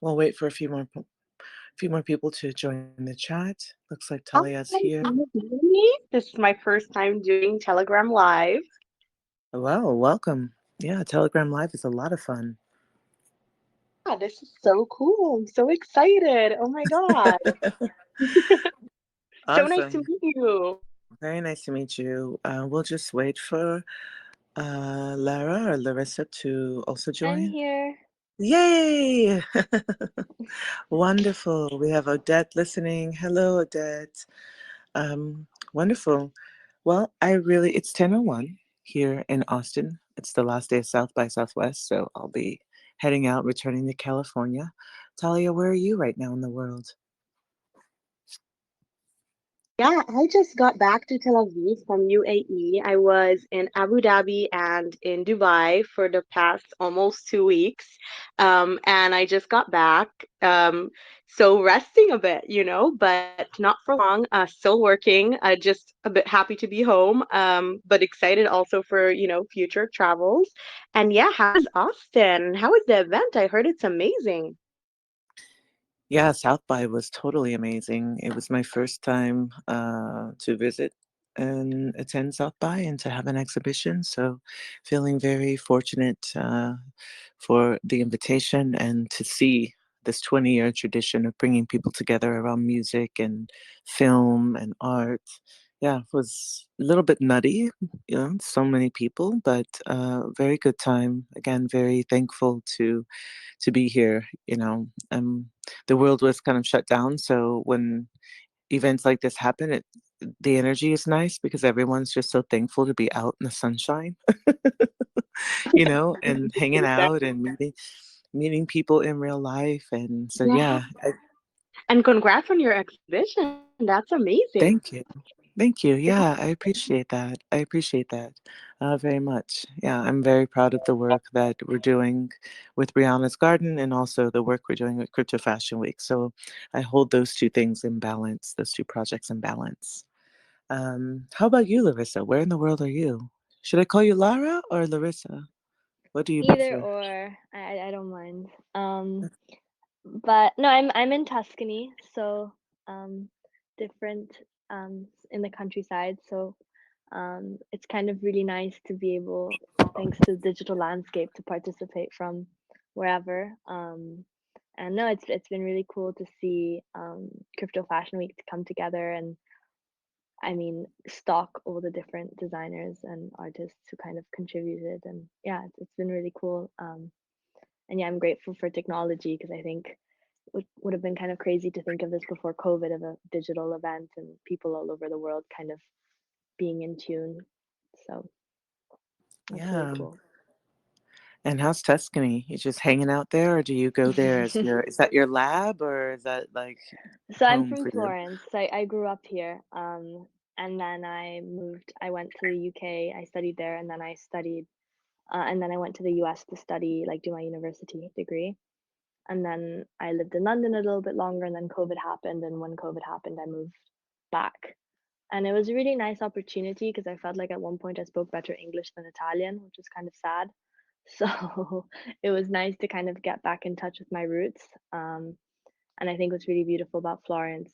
We'll wait for a few more people to join the chat. Looks like Hi, Talia's can here. you hear me? This is my first time doing Telegram Live. Well, welcome. Yeah, Telegram Live is a lot of fun. Yeah, this is so cool. I'm so excited. Oh my God. So nice to Awesome. meet you. Very nice to meet you. We'll just wait for Lara or Larissa to also I'm join. here. Yay! Wonderful. We have Odette listening. Hello, Odette. Wonderful. Well, it's 10:01 here in Austin. It's the last day of South by Southwest, so I'll be heading out, returning to California. Talia, where are you right now in the world? Yeah, I just got back to Tel Aviv from UAE. I was in Abu Dhabi and in Dubai for the past almost 2 weeks. And I just got back. So resting a bit, but not for long. Still working. Just a bit happy to be home. But excited also for, future travels. And yeah, how is Austin? How was the event? I heard it's amazing. Yeah, South by was totally amazing. It was my first time to visit and attend South by and to have an exhibition. So, feeling very fortunate for the invitation and to see this 20-year tradition of bringing people together around music and film and art. Yeah, it was a little bit nutty, so many people, but very good time. Again, very thankful to be here. The world was kind of shut down, so when events like this happen, the energy is nice because everyone's just so thankful to be out in the sunshine, and hanging out and meeting people in real life. And so, Yeah. yeah, And congrats on your exhibition. That's amazing. thank you. Thank you. Yeah, I appreciate that. I appreciate that very much. Yeah, I'm very proud of the work that we're doing with Brianna's Garden and also the work we're doing with Crypto Fashion Week. So I hold those two things in balance, those two projects in balance. How about you, Larissa? Where in the world are you? Should I call you Lara or Larissa? What do you Either prefer? or, I don't mind. But no, I'm in Tuscany, so different in the countryside. So it's kind of really nice to be able, thanks to the digital landscape, to participate from wherever. And no, it's been really cool to see Crypto Fashion Week to come together and I mean, stock all the different designers and artists who kind of contributed. And yeah, it's been really cool. And yeah, I'm grateful for technology because I think would have been kind of crazy to think of this before COVID of a digital event and people all over the world kind of being in tune. So that's really Yeah. cool. And how's Tuscany? You just hanging out there, or do you go there as is that your lab, or is that like So I'm home from for you? Florence. I grew up here. And then I went to the UK, I studied there, and then I studied, and then I went to the US to study, like do my university degree. And then I lived in London a little bit longer, and then COVID happened. And when COVID happened, I moved back. And it was a really nice opportunity because I felt like at one point I spoke better English than Italian, which was kind of sad. So it was nice to kind of get back in touch with my roots. And I think what's really beautiful about Florence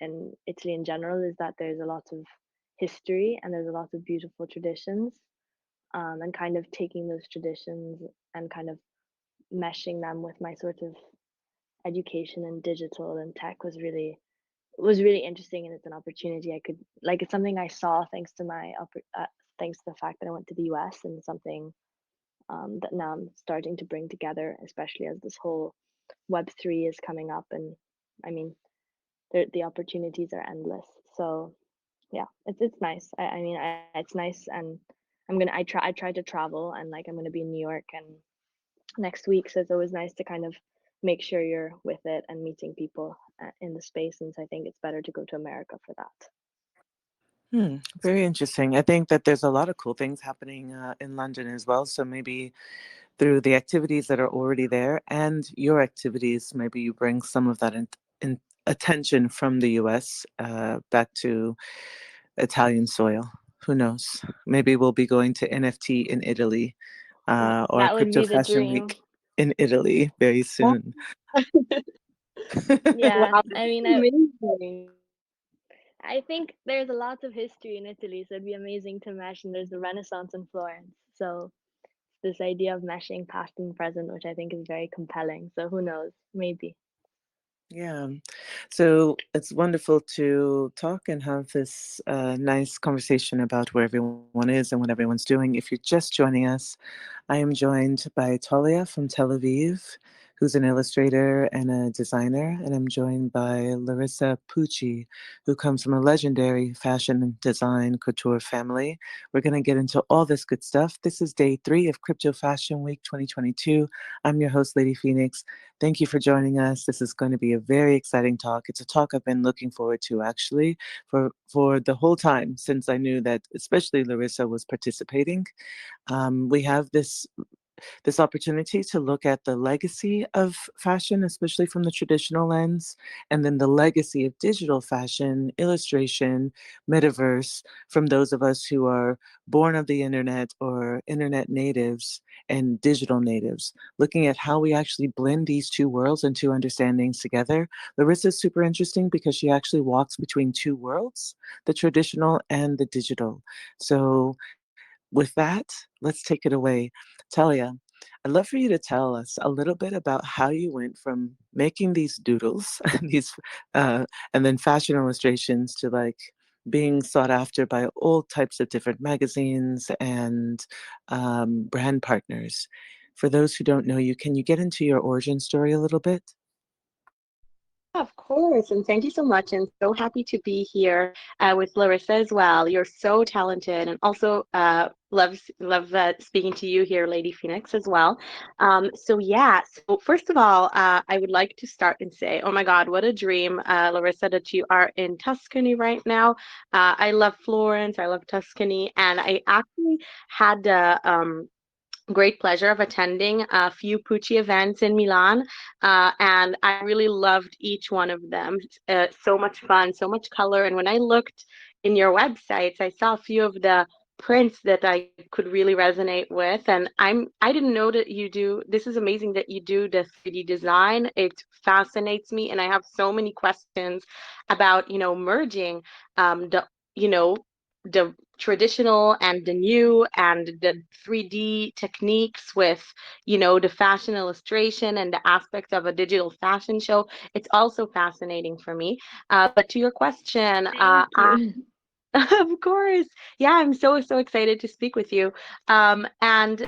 and Italy in general is that there's a lot of history and there's a lot of beautiful traditions. And kind of taking those traditions and kind of meshing them with my sort of education and digital and tech was really interesting, and it's an opportunity I could like it's something I saw thanks to thanks to the fact that I went to the US, and something that now I'm starting to bring together, especially as this whole Web3 is coming up. And I mean, the opportunities are endless. So yeah, it's nice. It's nice. And I tried to travel, and like I'm gonna be in New York and next week, so it's always nice to kind of make sure you're with it and meeting people in the space. And so I think it's better to go to America for that. Very interesting. I think that there's a lot of cool things happening in London as well. So maybe through the activities that are already there and your activities, maybe you bring some of that in attention from the US back to Italian soil. Who knows? Maybe we'll be going to NFT in Italy or That would Crypto be the Fashion Week. dream. in Italy very Oh, soon. Yeah, wow, I mean, that's amazing. I think there's a lot of history in Italy, so it'd be amazing to imagine there's the Renaissance in Florence. So this idea of meshing past and present, which I think is very compelling. So who knows? Maybe. Yeah. So it's wonderful to talk and have this nice conversation about where everyone is and what everyone's doing. If you're just joining us, I am joined by Talia from Tel Aviv, who's an illustrator and a designer. And I'm joined by Larissa Pucci, who comes from a legendary fashion and design couture family. We're going to get into all this good stuff. This is day 3 of Crypto Fashion Week 2022. I'm your host, Lady PheOnix. Thank you for joining us. This is going to be a very exciting talk. It's a talk I've been looking forward to actually for the whole time since I knew that especially Larissa was participating. We have this opportunity to look at the legacy of fashion, especially from the traditional lens, and then the legacy of digital fashion, illustration, metaverse, from those of us who are born of the internet or internet natives and digital natives, looking at how we actually blend these two worlds and two understandings together. Larissa is super interesting because she actually walks between two worlds, the traditional and the digital. So with that, let's take it away. Talia, I'd love for you to tell us a little bit about how you went from making these doodles, these, uh, and then fashion illustrations to like being sought after by all types of different magazines and brand partners. For those who don't know you, can you get into your origin story a little bit? Yeah, of course. And thank you so much. And so happy to be here with Larissa as well. You're so talented, and also love speaking to you here, Lady PheOnix, as well. So yeah. So first of all, I would like to start and say, oh my God, what a dream, Larissa, that you are in Tuscany right now. I love Florence. I love Tuscany, and I actually had the great pleasure of attending a few Pucci events in Milan, and I really loved each one of them. So much fun, so much color. And when I looked in your websites, I saw a few of the prints that I could really resonate with. And I didn't know that you do. This is amazing that you do the 3D design. It fascinates me, and I have so many questions about merging the you know the traditional and the new and the 3D techniques with, the fashion illustration and the aspects of a digital fashion show. It's also fascinating for me. But to your question, Thank you. of course, yeah, I'm so excited to speak with you. And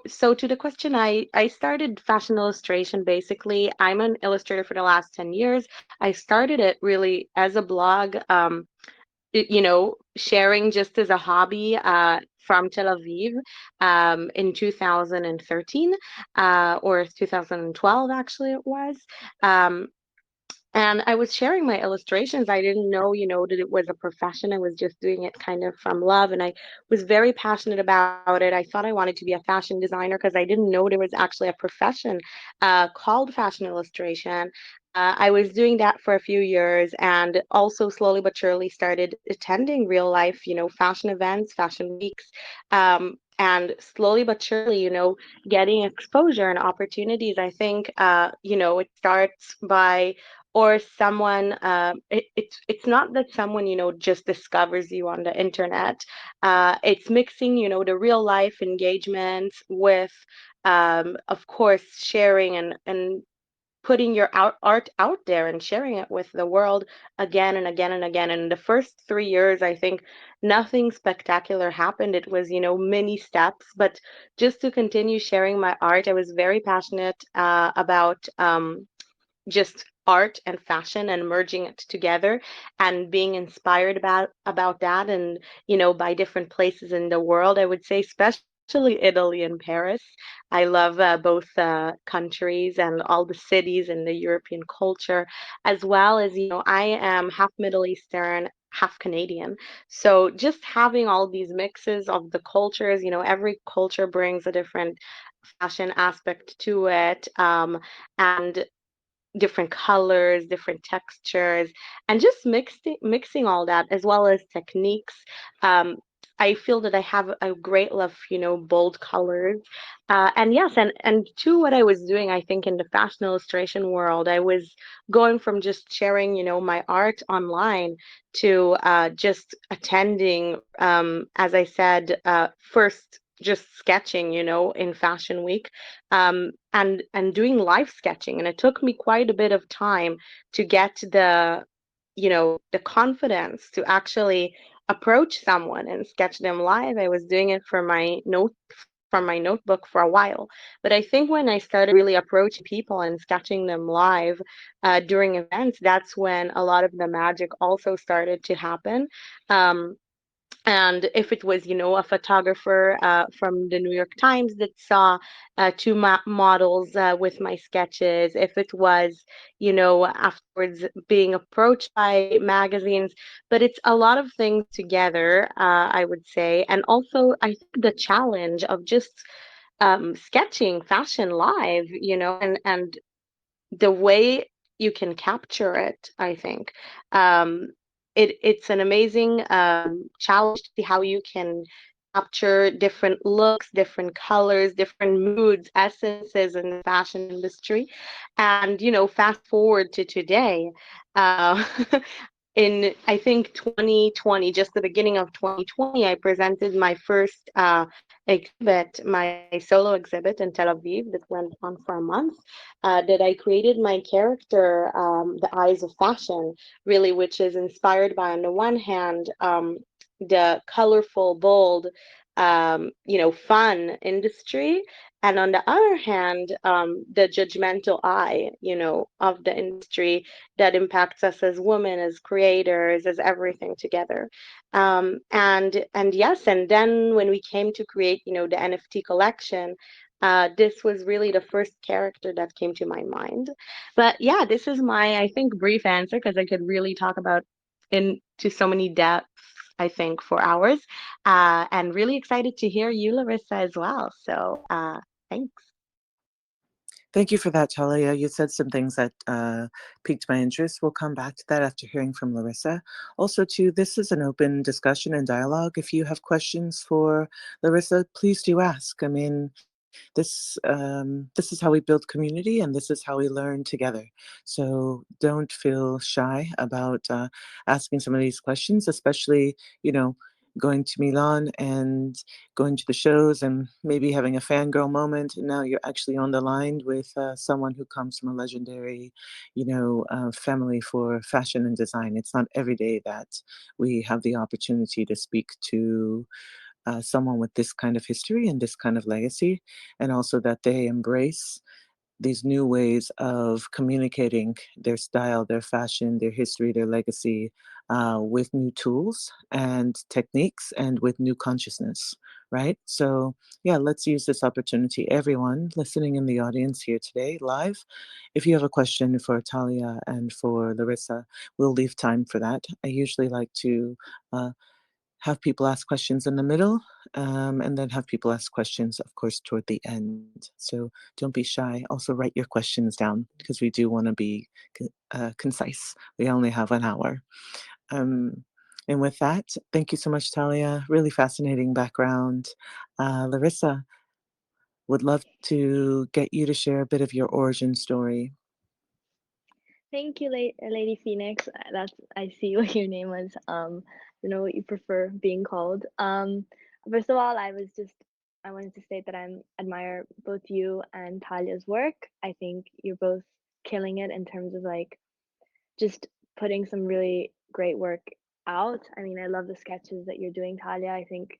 so to the question, I started fashion illustration basically. I'm an illustrator for the last 10 years. I started it really as a blog. Sharing just as a hobby from Tel Aviv in 2013 or 2012, actually, it was. Um, and I was sharing my illustrations. I didn't know, that it was a profession. I was just doing it kind of from love. And I was very passionate about it. I thought I wanted to be a fashion designer because I didn't know there was actually a profession called fashion illustration. I was doing that for a few years and also slowly but surely started attending real life, fashion events, fashion weeks. And slowly but surely, getting exposure and opportunities. I think, it starts by or someone it's not that someone just discovers you on the internet. It's mixing the real life engagements with of course sharing and putting your art out there and sharing it with the world again and again and again. And the first 3 years, I think nothing spectacular happened. It was many steps, but just to continue sharing my art. I was very passionate about just art and fashion and merging it together and being inspired about that, and by different places in the world. I would say especially Italy and Paris. I love both countries and all the cities and the European culture, as well as I am half Middle Eastern, half Canadian. So just having all these mixes of the cultures, every culture brings a different fashion aspect to it, and different colors, different textures, and just mixing all that, as well as techniques. Um, I feel that I have a great love, bold colors. And yes, and to what I was doing, I think in the fashion illustration world, I was going from just sharing, my art online to just attending, as I said, first just sketching, in Fashion Week, and doing live sketching. And it took me quite a bit of time to get the confidence to actually approach someone and sketch them live. I was doing it for my note from my notebook for a while. But I think when I started really approaching people and sketching them live during events, that's when a lot of the magic also started to happen. Um, and if it was, a photographer from the New York Times that saw two models with my sketches, if it was, afterwards being approached by magazines, but it's a lot of things together, I would say. And also, I think the challenge of just sketching fashion live, and the way you can capture it, I think. It's an amazing challenge to see how you can capture different looks, different colors, different moods, essences in the fashion industry. And, fast forward to today, uh, in I think 2020, just the beginning of 2020, I presented my first exhibit, my solo exhibit in Tel Aviv that went on for a month. That I created my character, the Eyes of Fashion, really, which is inspired by, on the one hand, the colorful, bold, fun industry, and on the other hand, the judgmental eye, of the industry that impacts us as women, as creators, as everything together. And yes, and then when we came to create, the NFT collection, this was really the first character that came to my mind. But yeah, this is my, I think, brief answer because I could really talk about into so many depths, I think, for hours. And really excited to hear you, Larissa, as well. So thanks. Thank you for that, Talia. You said some things that piqued my interest. We'll come back to that after hearing from Larissa. Also, too, this is an open discussion and dialogue. If you have questions for Larissa, please do ask. I mean, this is how we build community, and this is how we learn together. So don't feel shy about asking some of these questions, especially going to Milan and going to the shows and maybe having a fangirl moment. And now you're actually on the line with someone who comes from a legendary, family for fashion and design. It's not every day that we have the opportunity to speak to someone with this kind of history and this kind of legacy, and also that they embrace these new ways of communicating their style, their fashion, their history, their legacy with new tools and techniques and with new consciousness, right? So, yeah, let's use this opportunity. Everyone listening in the audience here today, live, if you have a question for Talia and for Larissa, we'll leave time for that. I usually like to have people ask questions in the middle, and then have people ask questions, of course, toward the end. So don't be shy. Also, write your questions down because we do want to be concise. We only have an hour. Um, and with that, thank you so much, Talia. Really fascinating background. Larissa, would love to get you to share a bit of your origin story. Thank you, Lady PheOnix. That's I see what your name was. What you prefer being called. First of all, I wanted to state that I admire both you and Talia's work. I think you're both killing it in terms of like just putting some really great work out. I mean, I love the sketches that you're doing, Talia. I think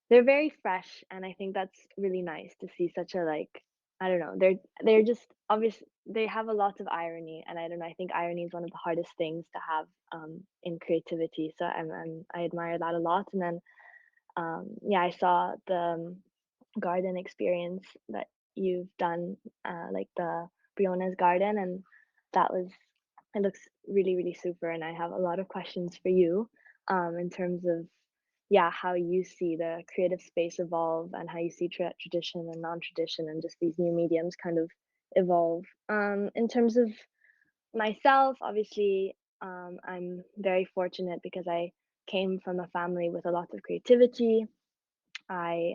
they're very fresh, and I think that's really nice to see such a like I don't know, they're just obvious they have a lot of irony, and I don't know, I think irony is one of the hardest things to have in creativity. So I admire that a lot. And then yeah, I saw the garden experience that you've done, like the Briona's garden, and that was it looks really, really super. And I have a lot of questions for you in terms of yeah, how you see the creative space evolve and how you see tradition and non-tradition and just these new mediums kind of evolve. In terms of myself, obviously, I'm very fortunate because I came from a family with a lot of creativity. I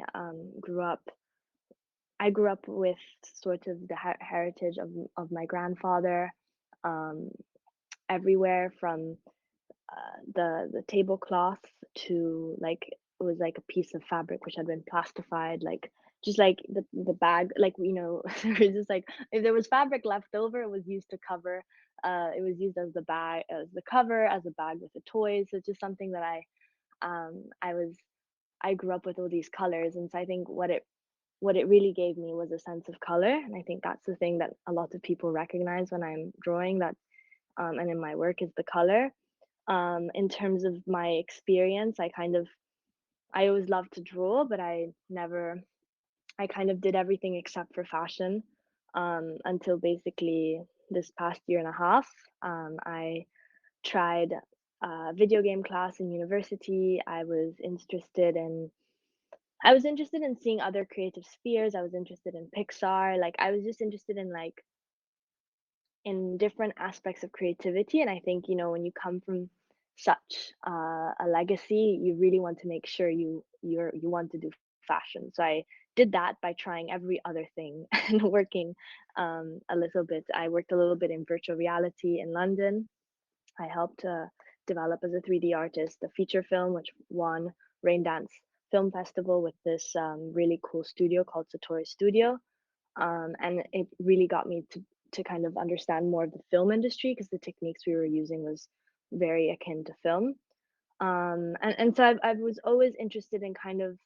grew up. I grew up with sort of the heritage of my grandfather, um, everywhere from the tablecloth to like it was like a piece of fabric which had been plastified, like just like the bag, like there was just like if there was fabric left over, it was used to cover. It was used as the bag, as the cover, as a bag with the toys. It's just something that I was I grew up with all these colors, and so I think what it really gave me was a sense of color, and I think that's the thing that a lot of people recognize when I'm drawing that, and in my work is the color. In terms of my experience, I always loved to draw, but I kind of did everything except for fashion, until basically this past year and a half. I tried a video game class in university. I was interested in seeing other creative spheres. I was interested in Pixar. Like I was just interested in in different aspects of creativity. And I think, when you come from such a legacy, you really want to make sure you want to do fashion. So I did that by trying every other thing and working a little bit. I worked a little bit in virtual reality in London. I helped develop as a 3D artist a feature film, which won Rain Dance Film Festival with this really cool studio called Satori Studio. And it really got me to kind of understand more of the film industry because the techniques we were using was very akin to film. And so I was always interested in kind of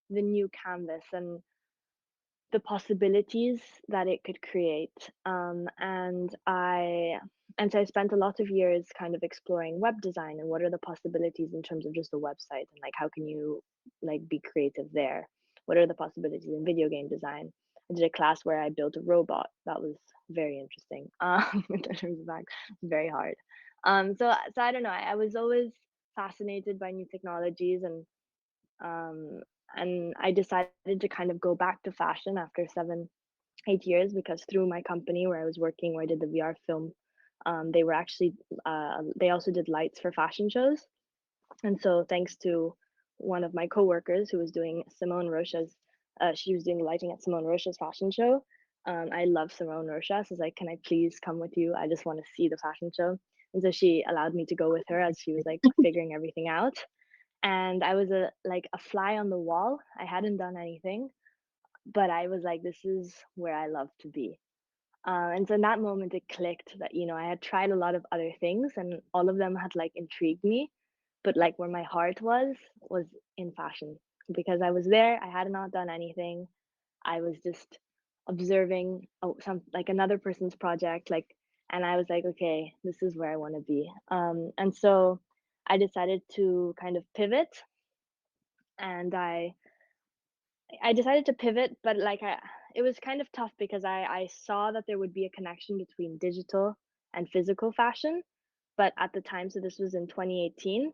the new canvas and the possibilities that it could create. And so I spent a lot of years kind of exploring web design and what are the possibilities in terms of just a website and like how can you like be creative there? What are the possibilities in video game design? I did a class where I built a robot. That was very interesting. In terms of that, very hard. So I don't know. I was always fascinated by new technologies um, and I decided to kind of go back to fashion after 7, 8 years because through my company where I was working, where I did the VR film, they were actually they also did lights for fashion shows. And so thanks to one of my coworkers who was doing Simone Rocha's, she was doing lighting at Simone Rocha's fashion show. I love Simone Rocha, so I was like, can I please come with you? I just want to see the fashion show. And so she allowed me to go with her as she was like figuring everything out, and I was a fly on the wall. I hadn't done anything, but I was like, this is where I love to be. And so in that moment, it clicked that I had tried a lot of other things, and all of them had like intrigued me, but like where my heart was in fashion because I was there. I had not done anything. I was just observing some like another person's project, and I was like, okay, this is where I want to be. And so I decided to kind of pivot and I decided to pivot, but it was kind of tough because I saw that there would be a connection between digital and physical fashion, but at the time, so this was in 2018,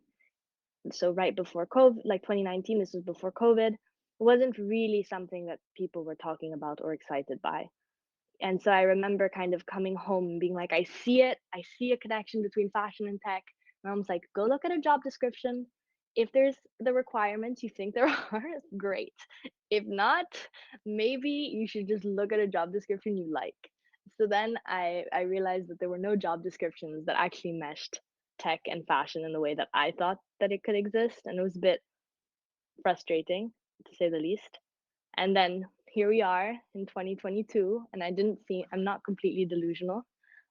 so right before COVID, like 2019, this was before COVID, it wasn't really something that people were talking about or excited by. And so I remember kind of coming home and being like, I see it. I see a connection between fashion and tech. My mom's like, go look at a job description. If there's the requirements you think there are, great. If not, maybe you should just look at a job description you like. So then I realized that there were no job descriptions that actually meshed tech and fashion in the way that I thought that it could exist. And it was a bit frustrating, to say the least. And then here we are in 2022, and I'm not completely delusional.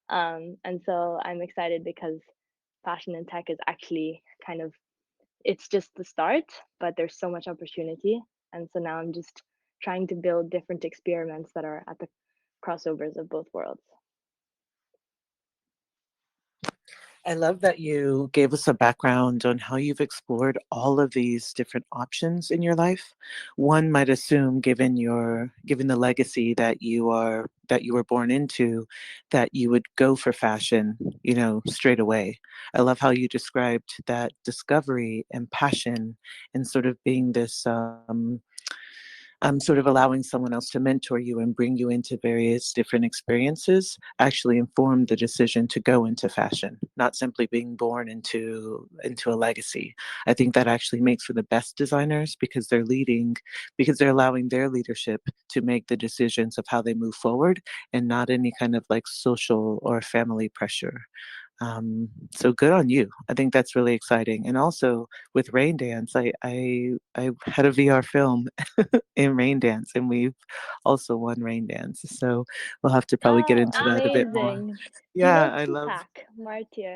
And so I'm excited because fashion and tech is actually it's just the start, but there's so much opportunity. And so now I'm just trying to build different experiments that are at the crossovers of both worlds. I love that you gave us a background on how you've explored all of these different options in your life. One might assume, given the legacy that you were born into, that you would go for fashion, straight away. I love how you described that discovery and passion and sort of being this sort of allowing someone else to mentor you and bring you into various different experiences actually informed the decision to go into fashion, not simply being born into a legacy. I think that actually makes for the best designers because they're leading, because they're allowing their leadership to make the decisions of how they move forward and not any kind of like social or family pressure. So good on you. I think that's really exciting. And also with Rain Dance, I had a VR film in Rain Dance, and we've also won Rain Dance. So we'll have to probably get Oh, into that a bit more. amazing. Do you Yeah, know I love. Tupac Martyr?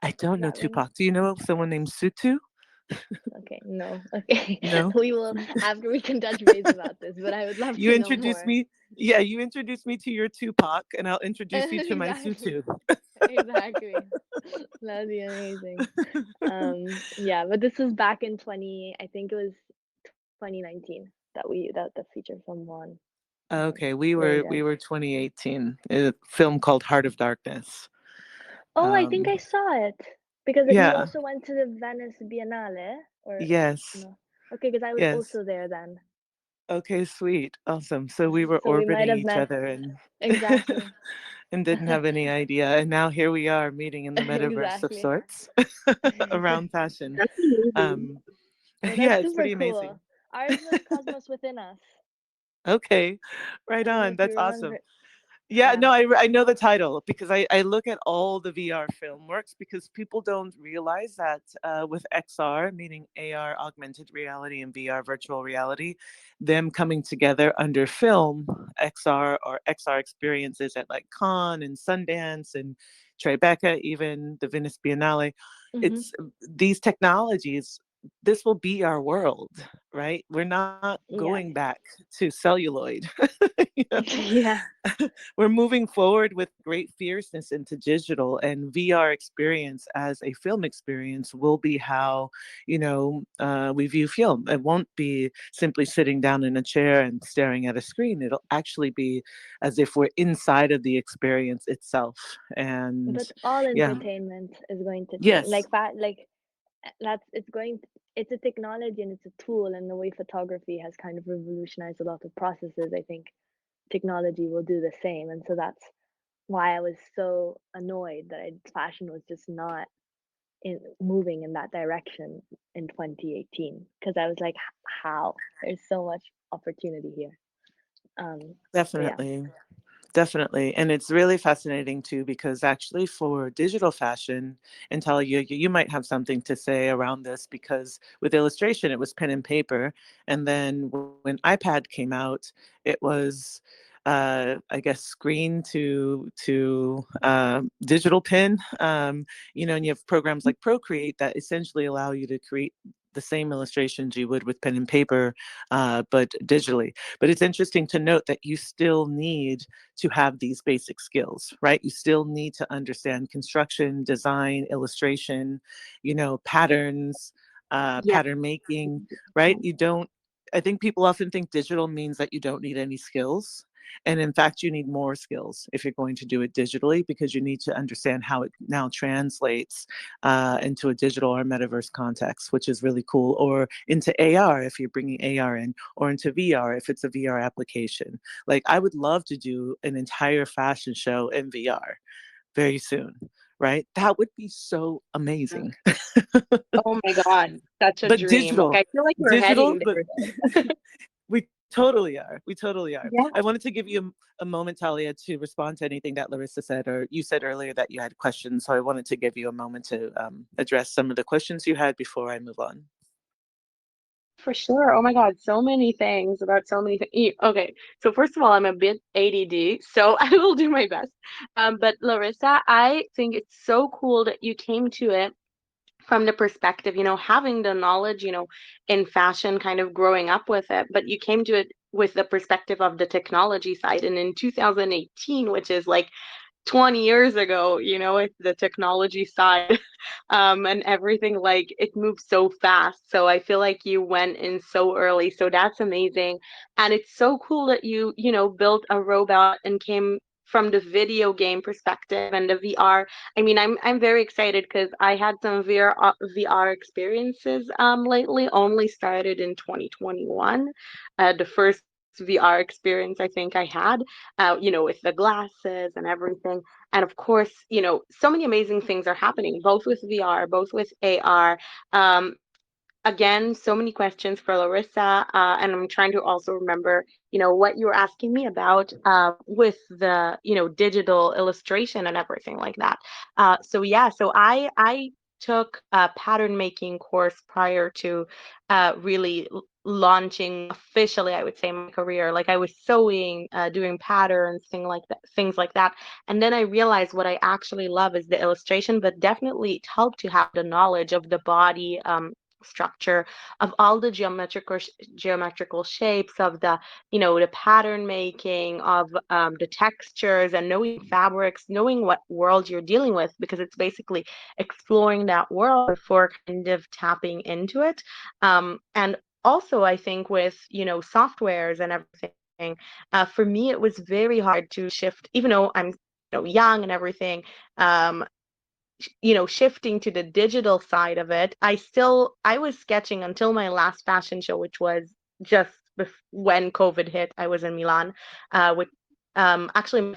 I Does don't know that ring? Tupac. Do you know someone named Sutu? Okay, no. Okay. No. We will after we can touch base about this, but I would love You to know introduced more. me. Yeah, you introduced me to your Tupac, and I'll introduce you to my Exactly. Sutu. Exactly. That'd be amazing. Yeah, but this was back in 20, I think it was 2019 that the feature film won. Okay, Rain we Dance. were 2018. A film called Heart of Darkness. Oh, I think Um, I saw it because you yeah. also went to the Venice Biennale, or Yes. no? Okay, because I was Yes. also there then, Okay, sweet. Awesome. So we were so we might orbiting have each met. other and Exactly. and didn't have any idea. And now here we are meeting in the metaverse of Exactly. sorts around fashion. That's amazing. Um, Well, yeah, that's it's super pretty amazing. cool. Ours was Cosmos Within Us. Okay, right I don't know on. if you That's remember. awesome. Yeah, Yeah. no, I know the title because I look at all the VR film works because people don't realize that with XR, meaning AR, augmented reality, and VR, virtual reality, them coming together under film, XR or XR experiences at like Cannes and Sundance and Tribeca, even the Venice Biennale, Hmm. it's these technologies. This will be our world, right? We're not going Yes. back to celluloid. you know? Yeah. We're moving forward with great fierceness into digital, and VR experience as a film experience will be how we view film. It won't be simply sitting down in a chair and staring at a screen. It'll actually be as if we're inside of the experience itself. And But all yeah. entertainment is going to change. Yes. That's it's going. It's a technology and it's a tool, and the way photography has kind of revolutionized a lot of processes. I think technology will do the same, and so that's why I was so annoyed that fashion was just not in moving in that direction in 2018 because I was like, how? There's so much opportunity here. But yeah. Definitely. Definitely. And it's really fascinating too, because actually for digital fashion, and Talia, you might have something to say around this because with illustration, it was pen and paper. And then when iPad came out, it was, I guess, screen to digital pen. And you have programs like Procreate that essentially allow you to create the same illustrations you would with pen and paper, but digitally. But it's interesting to note that you still need to have these basic skills, right? You still need to understand construction, design, illustration, patterns, Yeah. pattern making, right? You don't, I think people often think digital means that you don't need any skills. And in fact, you need more skills if you're going to do it digitally because you need to understand how it now translates into a digital or metaverse context, which is really cool, or into AR if you're bringing AR in, or into VR if it's a VR application. Like, I would love to do an entire fashion show in VR very soon, right? That would be so amazing. Oh my God, such a But dream. Like I feel like we're digital, heading but there. we totally are. We totally are. Yeah, I wanted to give you a moment, Talia, to respond to anything that Larissa said, or you said earlier that you had questions. So I wanted to give you a moment to address some of the questions you had before I move on. for sure. Oh my God, so many things about so many things. Okay, so first of all, I'm a bit ADD, so I will do my best. But Larissa, I think it's so cool that you came to it from the perspective, having the knowledge, in fashion, kind of growing up with it, but you came to it with the perspective of the technology side. And in 2018, which is like 20 years ago, it's the technology side, and everything, like it moves so fast. So I feel like you went in so early. So that's amazing. And it's so cool that you built a robot and came from the video game perspective and the VR. I mean, I'm very excited because I had some VR experiences lately. Only started in 2021. The first VR experience I think I had, with the glasses and everything. And of course, so many amazing things are happening, both with VR, both with AR. Um, Again, so many questions for Larissa, and I'm trying to also remember, what you were asking me about with the, digital illustration and everything like that. So yeah, so I took a pattern making course prior to really launching officially, I would say, my career. Like I was sewing, doing patterns, things like that. And then I realized what I actually love is the illustration, but definitely it helped to have the knowledge of the body. Structure of all the geometrical shapes of the pattern making of the textures and knowing fabrics, knowing what world you're dealing with, because it's basically exploring that world before kind of tapping into it. And also I think with softwares and everything, for me it was very hard to shift, even though I'm young and everything. um, Shifting to the digital side of it, I was sketching until my last fashion show, which was just when COVID hit. I was in Milan, with actually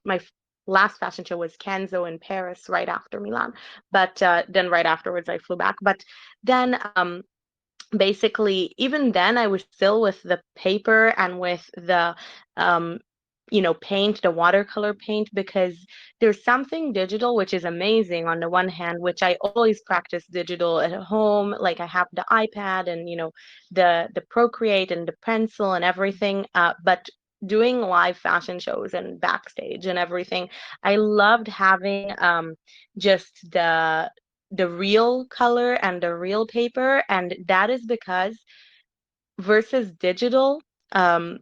my last fashion show was Kenzo in Paris right after Milan, but then right afterwards I flew back. But then basically even then I was still with the paper and with the um paint, the watercolor paint, because there's something digital which is amazing on the one hand, which I always practice digital at home. Like I have the iPad and the Procreate and the pencil and everything, but doing live fashion shows and backstage and everything, I loved having just the real color and the real paper. And that is because versus digital,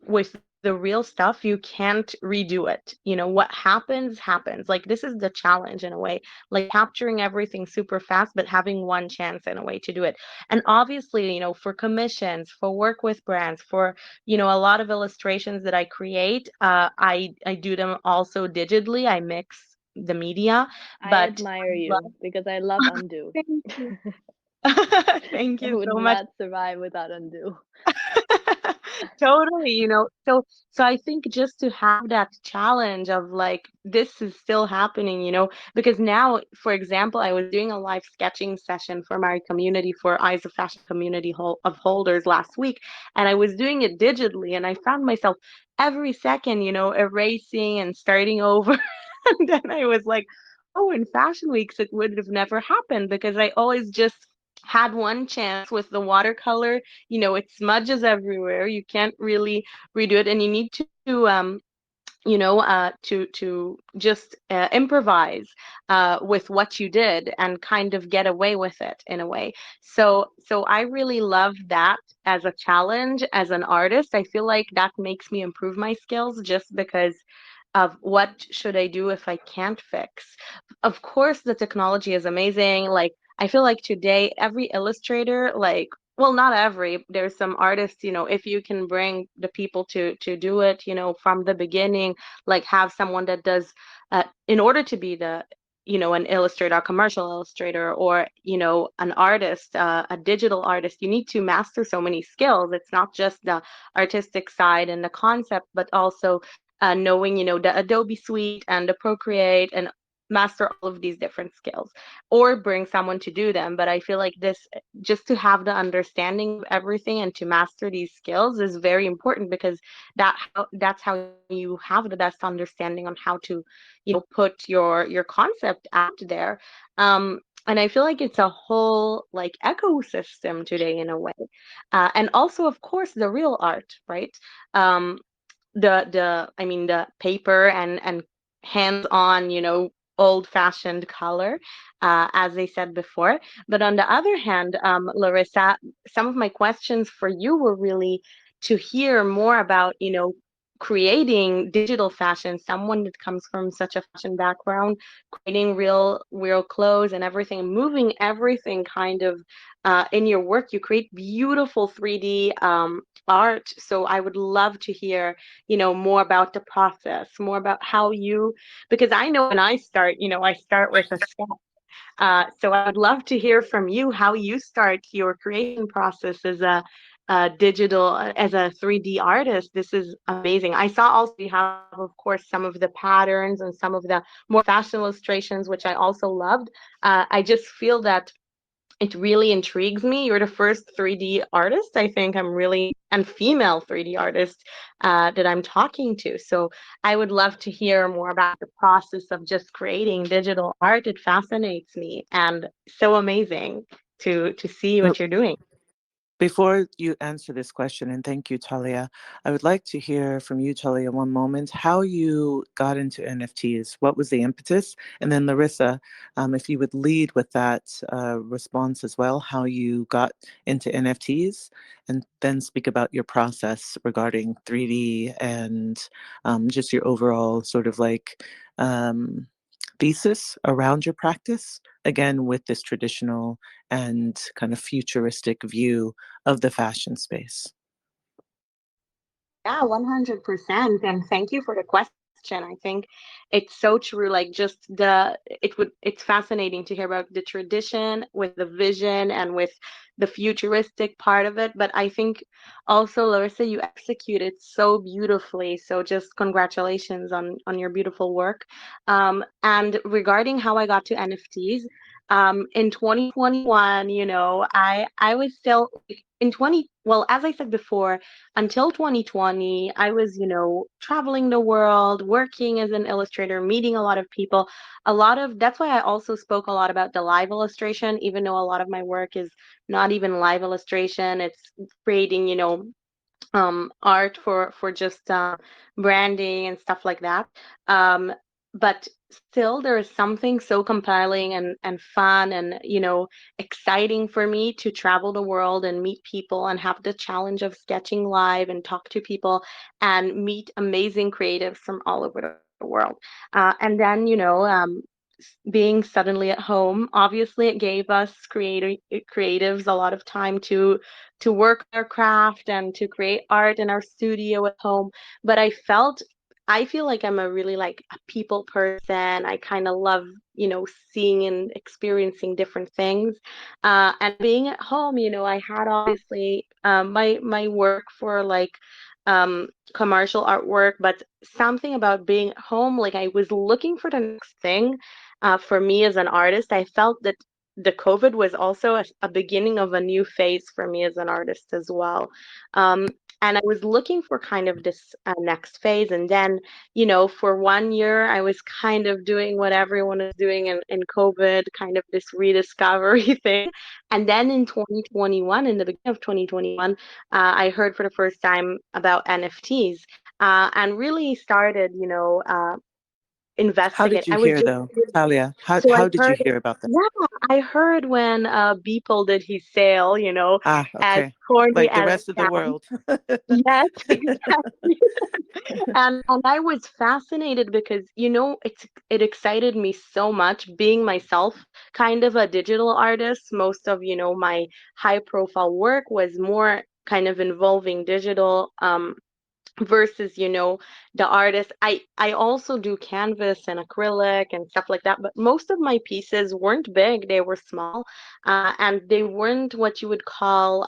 with the real stuff, you can't redo it. What happens. Like this is the challenge in a way, like capturing everything super fast but having one chance in a way to do it. And obviously, for commissions, for work with brands, for a lot of illustrations that I create, I do them also digitally. I mix the media, I but admire I you because I love undo. love Thank I you would so much. not survive without undo. Totally, so I think just to have that challenge of like this is still happening, because now, for example, I was doing a live sketching session for my community, for Eyes of Fashion community of holders last week, and I was doing it digitally, and I found myself every second, erasing and starting over. And then I was like, oh, in fashion weeks it would have never happened because I always just had one chance with the watercolor. It smudges everywhere. You can't really redo it, and you need to just improvise with what you did and kind of get away with it in a way. So I really love that as a challenge as an artist. I feel like that makes me improve my skills just because of what should I do if I can't fix. Of course, the technology is amazing. Like I feel like today every illustrator, like, well, not every, there's some artists, if you can bring the people to do it, from the beginning, like have someone that does, in order to be an illustrator, a commercial illustrator, or an artist, a digital artist, you need to master so many skills. It's not just the artistic side and the concept, but also knowing the Adobe suite and the Procreate, and master all of these different skills, or bring someone to do them. But I feel like this, just to have the understanding of everything and to master these skills, is very important, because that's how you have the best understanding on how to put your concept out there. And I feel like it's a whole like ecosystem today in a way. And also, of course, the real art, right? The paper and hands-on, old-fashioned color, as I said before. But on the other hand, Larissa, some of my questions for you were really to hear more about, creating digital fashion, someone that comes from such a fashion background, creating real clothes and everything, moving everything kind of in your work. You create beautiful 3D art. So I would love to hear, more about the process, more about how you, because I know when I start, I start with a sketch. So I would love to hear from you how you start your creation process as a digital, as a 3D artist. This is amazing. I saw also you have, of course, some of the patterns and some of the more fashion illustrations, which I also loved. I just feel that it really intrigues me. You're the first 3D artist, I think I'm really, and female 3D artist that I'm talking to. So I would love to hear more about the process of just creating digital art. It fascinates me and so amazing to see Well, what you're doing. before you answer this question, and thank you, Talia, I would like to hear from you, Talia, one moment, how you got into NFTs. What was the impetus? And then Larissa, if you would lead with that response as well, how you got into NFTs, and then speak about your process regarding 3D and just your overall sort of like um, thesis around your practice, again, with this traditional and kind of futuristic view of the fashion space. Yeah, 100%. And thank you for the question. I think it's so true. Like just it's fascinating to hear about the tradition with the vision and with the futuristic part of it. But I think also, Larissa, you executed so beautifully. So just congratulations on your beautiful work. And regarding how I got to NFTs, in 2021, I was still in 20, well, as I said before, until 2020, I was, traveling the world, working as an illustrator, meeting a lot of people. That's why I also spoke a lot about the live illustration, even though a lot of my work is not even live illustration. It's creating, art for just branding and stuff like that. Um, but still, there is something so compelling and fun and exciting for me to travel the world and meet people and have the challenge of sketching live and talk to people and meet amazing creatives from all over the world. And then being suddenly at home, obviously it gave us creatives a lot of time to work our craft and to create art in our studio at home. But I feel like I'm a really like a people person. I kind of love, seeing and experiencing different things. And being at home, I had obviously my work for like commercial artwork, but something about being at home, like I was looking for the next thing. For me as an artist, I felt that the COVID was also a beginning of a new phase for me as an artist as well. Um, and I was looking for kind of this next phase. And then, for 1 year, I was kind of doing what everyone is doing in COVID, kind of this rediscovery thing. And then in 2021, in the beginning of 2021, I heard for the first time about NFTs and really started, How investigate. did you I was hear just though, Talia? How, so I how did you heard, hear about that? yeah, I heard when Beeple did his sale, Ah, as okay. corny Like the as it rest of the sounds. world. Yes, exactly. And I was fascinated because, it excited me so much being myself kind of a digital artist. Most of, my high profile work was more kind of involving digital versus the artist. I also do canvas and acrylic and stuff like that, but most of my pieces weren't big, they were small, and they weren't what you would call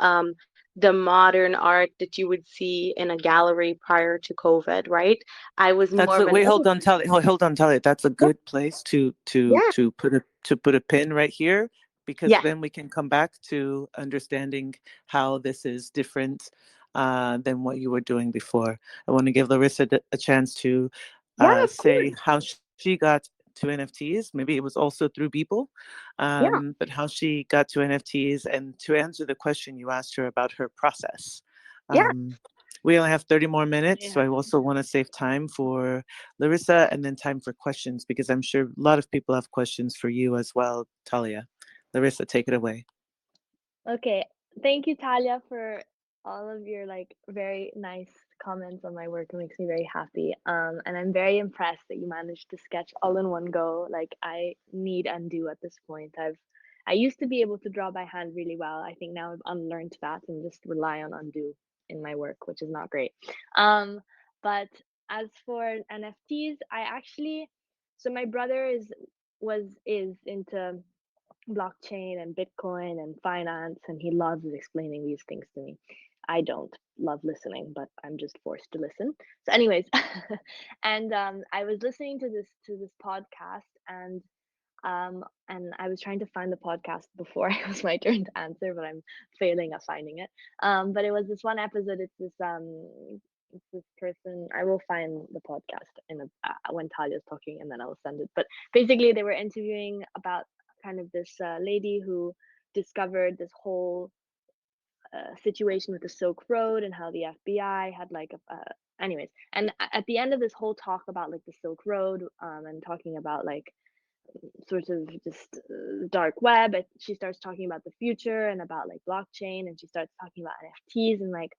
the modern art that you would see in a gallery prior to COVID, right? I was more That's of a, an wait, hold on, Talia. Hold on, Talia. That's a yeah, good place to yeah, put a pin right here, because yeah, then we can come back to understanding how this is different than what you were doing before. I want to give Larissa a chance to yeah, of say course, how she got to NFTs. Maybe it was also through Beeple, yeah, but how she got to NFTs, and to answer the question you asked her about her process. yeah. Um, we only have 30 more minutes, so Yeah. I also want to save time for Larissa and then time for questions, because I'm sure a lot of people have questions for you as well, Talia. Larissa, take it away. Okay. Thank you, Talia, for all of your like very nice comments on my work. It makes me very happy. And I'm very impressed that you managed to sketch all in one go. Like I need undo at this point. I used to be able to draw by hand really well. I think now I've unlearned that and just rely on undo in my work, which is not great. Um, but as for NFTs, I actually so my brother is into blockchain and Bitcoin and finance, and he loves explaining these things to me. I don't love listening, but I'm just forced to listen. So, anyways, and I was listening to this podcast, and I was trying to find the podcast before it was my turn to answer, but I'm failing at finding it. But it was this one episode. It's this person. I will find the podcast in when Talia's talking, and then I will send it. But basically, they were interviewing about kind of this lady who discovered this whole situation with the Silk Road and how the FBI had like anyways. And at the end of this whole talk about like the Silk Road, and talking about like sort of just dark web, she starts talking about the future and about like blockchain, and she starts talking about NFTs, and like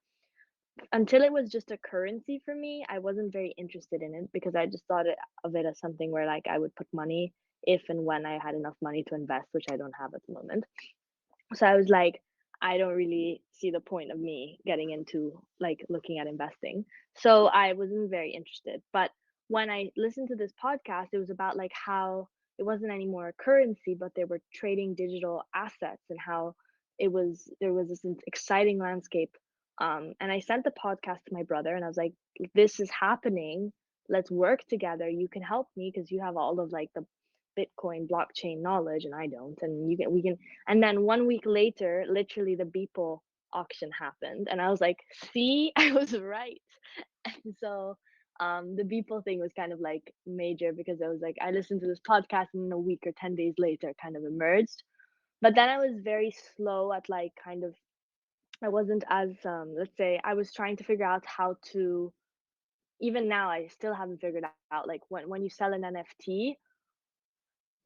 until it was just a currency for me, I wasn't very interested in it because I just of it as something where like I would put money if and when I had enough money to invest, which I don't have at the moment. So I was like, I don't really see the point of me getting into like looking at investing. So I wasn't very interested. But when I listened to this podcast, it was about like how it wasn't anymore a currency, but they were trading digital assets, and how there was this exciting landscape. And I sent the podcast to my brother and I was like, this is happening. Let's work together. You can help me because you have all of like the Bitcoin blockchain knowledge and I don't. And we can and then 1 week later, literally the Beeple auction happened. And I was like, see, I was right. And so the Beeple thing was kind of like major because I was like, I listened to this podcast and then a week or 10 days later it kind of emerged. But then I was very slow at like kind of, I wasn't as, let's say, I was trying to figure out how to, even now, I still haven't figured out like when you sell an NFT,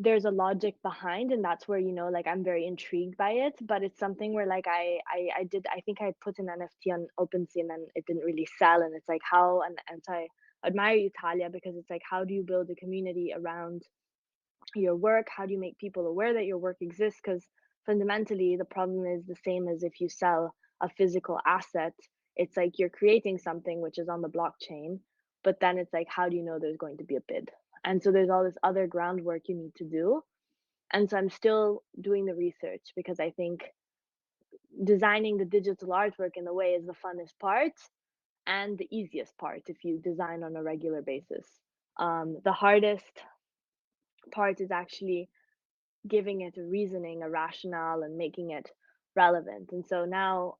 there's a logic behind, and that's where, like I'm very intrigued by it, but it's something where like I think I put an NFT on OpenSea and then it didn't really sell, and it's like how, and so I admire you, Talia, because it's like how do you build a community around your work? How do you make people aware that your work exists? Because fundamentally the problem is the same as if you sell a physical asset. It's like you're creating something which is on the blockchain, but then it's like how do you know there's going to be a bid? And so there's all this other groundwork you need to do. And so I'm still doing the research because I think designing the digital artwork in a way is the funnest part and the easiest part if you design on a regular basis. The hardest part is actually giving it a reasoning, a rationale, and making it relevant. And so now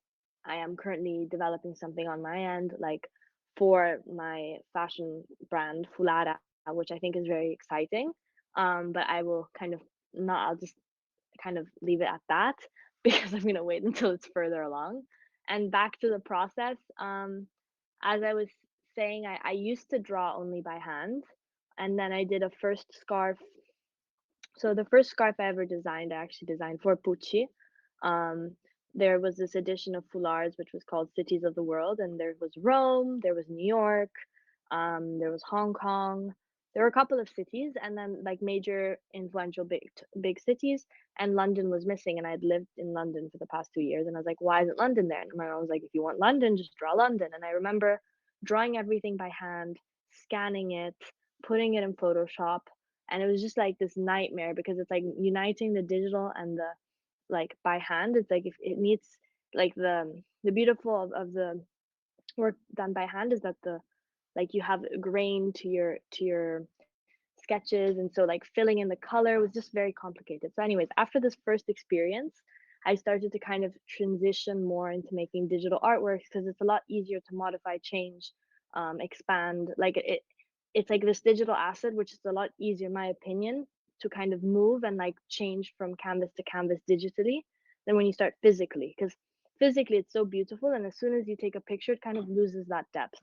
I am currently developing something on my end, like for my fashion brand, Foulara, which I think is very exciting. But I will kind of not, I'll just kind of leave it at that because I'm going to wait until it's further along. And back to the process, as I was saying, I used to draw only by hand. And then I did a first scarf. So the first scarf I ever designed, I actually designed for Pucci. Um, there was this edition of Foulards which was called Cities of the World, and there was Rome, there was New York, there was Hong Kong. There were a couple of cities, and then like major influential big cities, and London was missing. And I'd lived in London for the past 2 years, and I was like, why isn't London there? And my mom was like, if you want London, just draw London. And I remember drawing everything by hand, scanning it, putting it in Photoshop, and it was just like this nightmare because it's like uniting the digital and the like by hand. It's like if it needs like the beautiful of the work done by hand is that the like you have grain to your sketches, and so like filling in the color was just very complicated. So anyways, after this first experience, I started to kind of transition more into making digital artworks because it's a lot easier to modify, change, expand. Like it's like this digital asset which is a lot easier in my opinion to kind of move and like change from canvas to canvas digitally than when you start physically, because physically it's so beautiful and as soon as you take a picture it kind of loses that depth.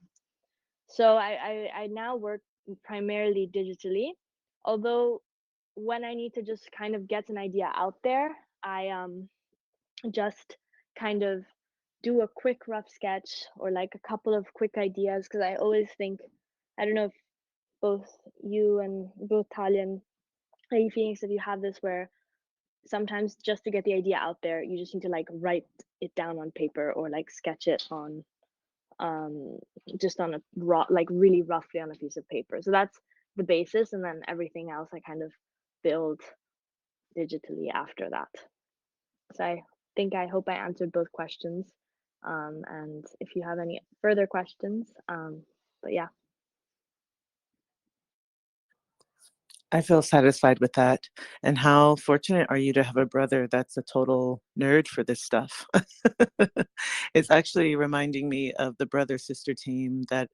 So I now work primarily digitally, although when I need to just kind of get an idea out there, I just kind of do a quick rough sketch or like a couple of quick ideas, because I always think, I don't know if both you and both Talia and Lady PheOnix, if you have this where sometimes just to get the idea out there, you just need to like write it down on paper or like sketch it on um just on a raw, like really roughly on a piece of paper. So that's the basis, and then everything else I kind of build digitally after that. So I think, I hope I answered both questions. And if you have any further questions, but yeah. I feel satisfied with that. And how fortunate are you to have a brother that's a total nerd for this stuff? It's actually reminding me of the brother sister team that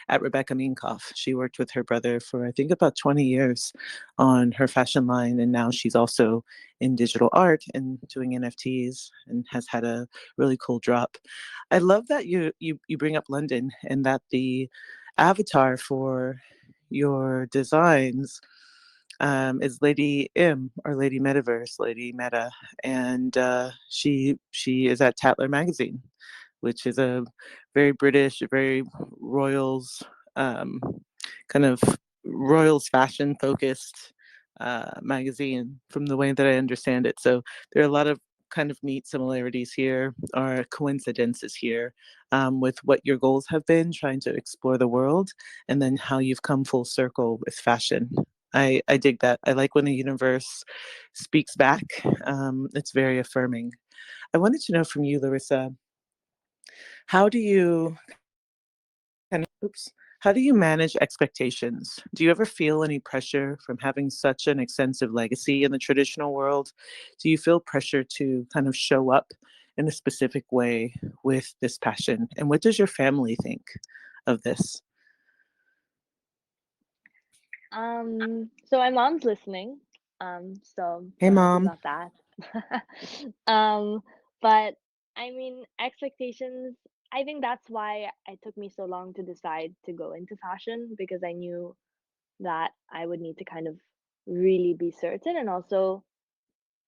at Rebecca Minkoff. She worked with her brother for I think about 20 years on her fashion line, and now she's also in digital art and doing NFTs and has had a really cool drop. I love that you bring up London and that the avatar for your designs is Lady M or Lady Metaverse, Lady Meta, and she is at Tatler magazine, which is a very British, very royals um, kind of royals fashion focused magazine from the way that I understand it. So there are a lot of kind of neat similarities here or coincidences here with what your goals have been trying to explore the world and then how you've come full circle with fashion. I dig that. I like when the universe speaks back. It's very affirming. I wanted to know from you, Larissa, how do you kind of, oops, how do you manage expectations? Do you ever feel any pressure from having such an extensive legacy in the traditional world? Do you feel pressure to kind of show up in a specific way with this passion? And what does your family think of this? So my mom's listening. So Hey, don't worry mom. about that. um, but I mean, expectations, I think that's why it took me so long to decide to go into fashion, because I knew that I would need to kind of really be certain, and also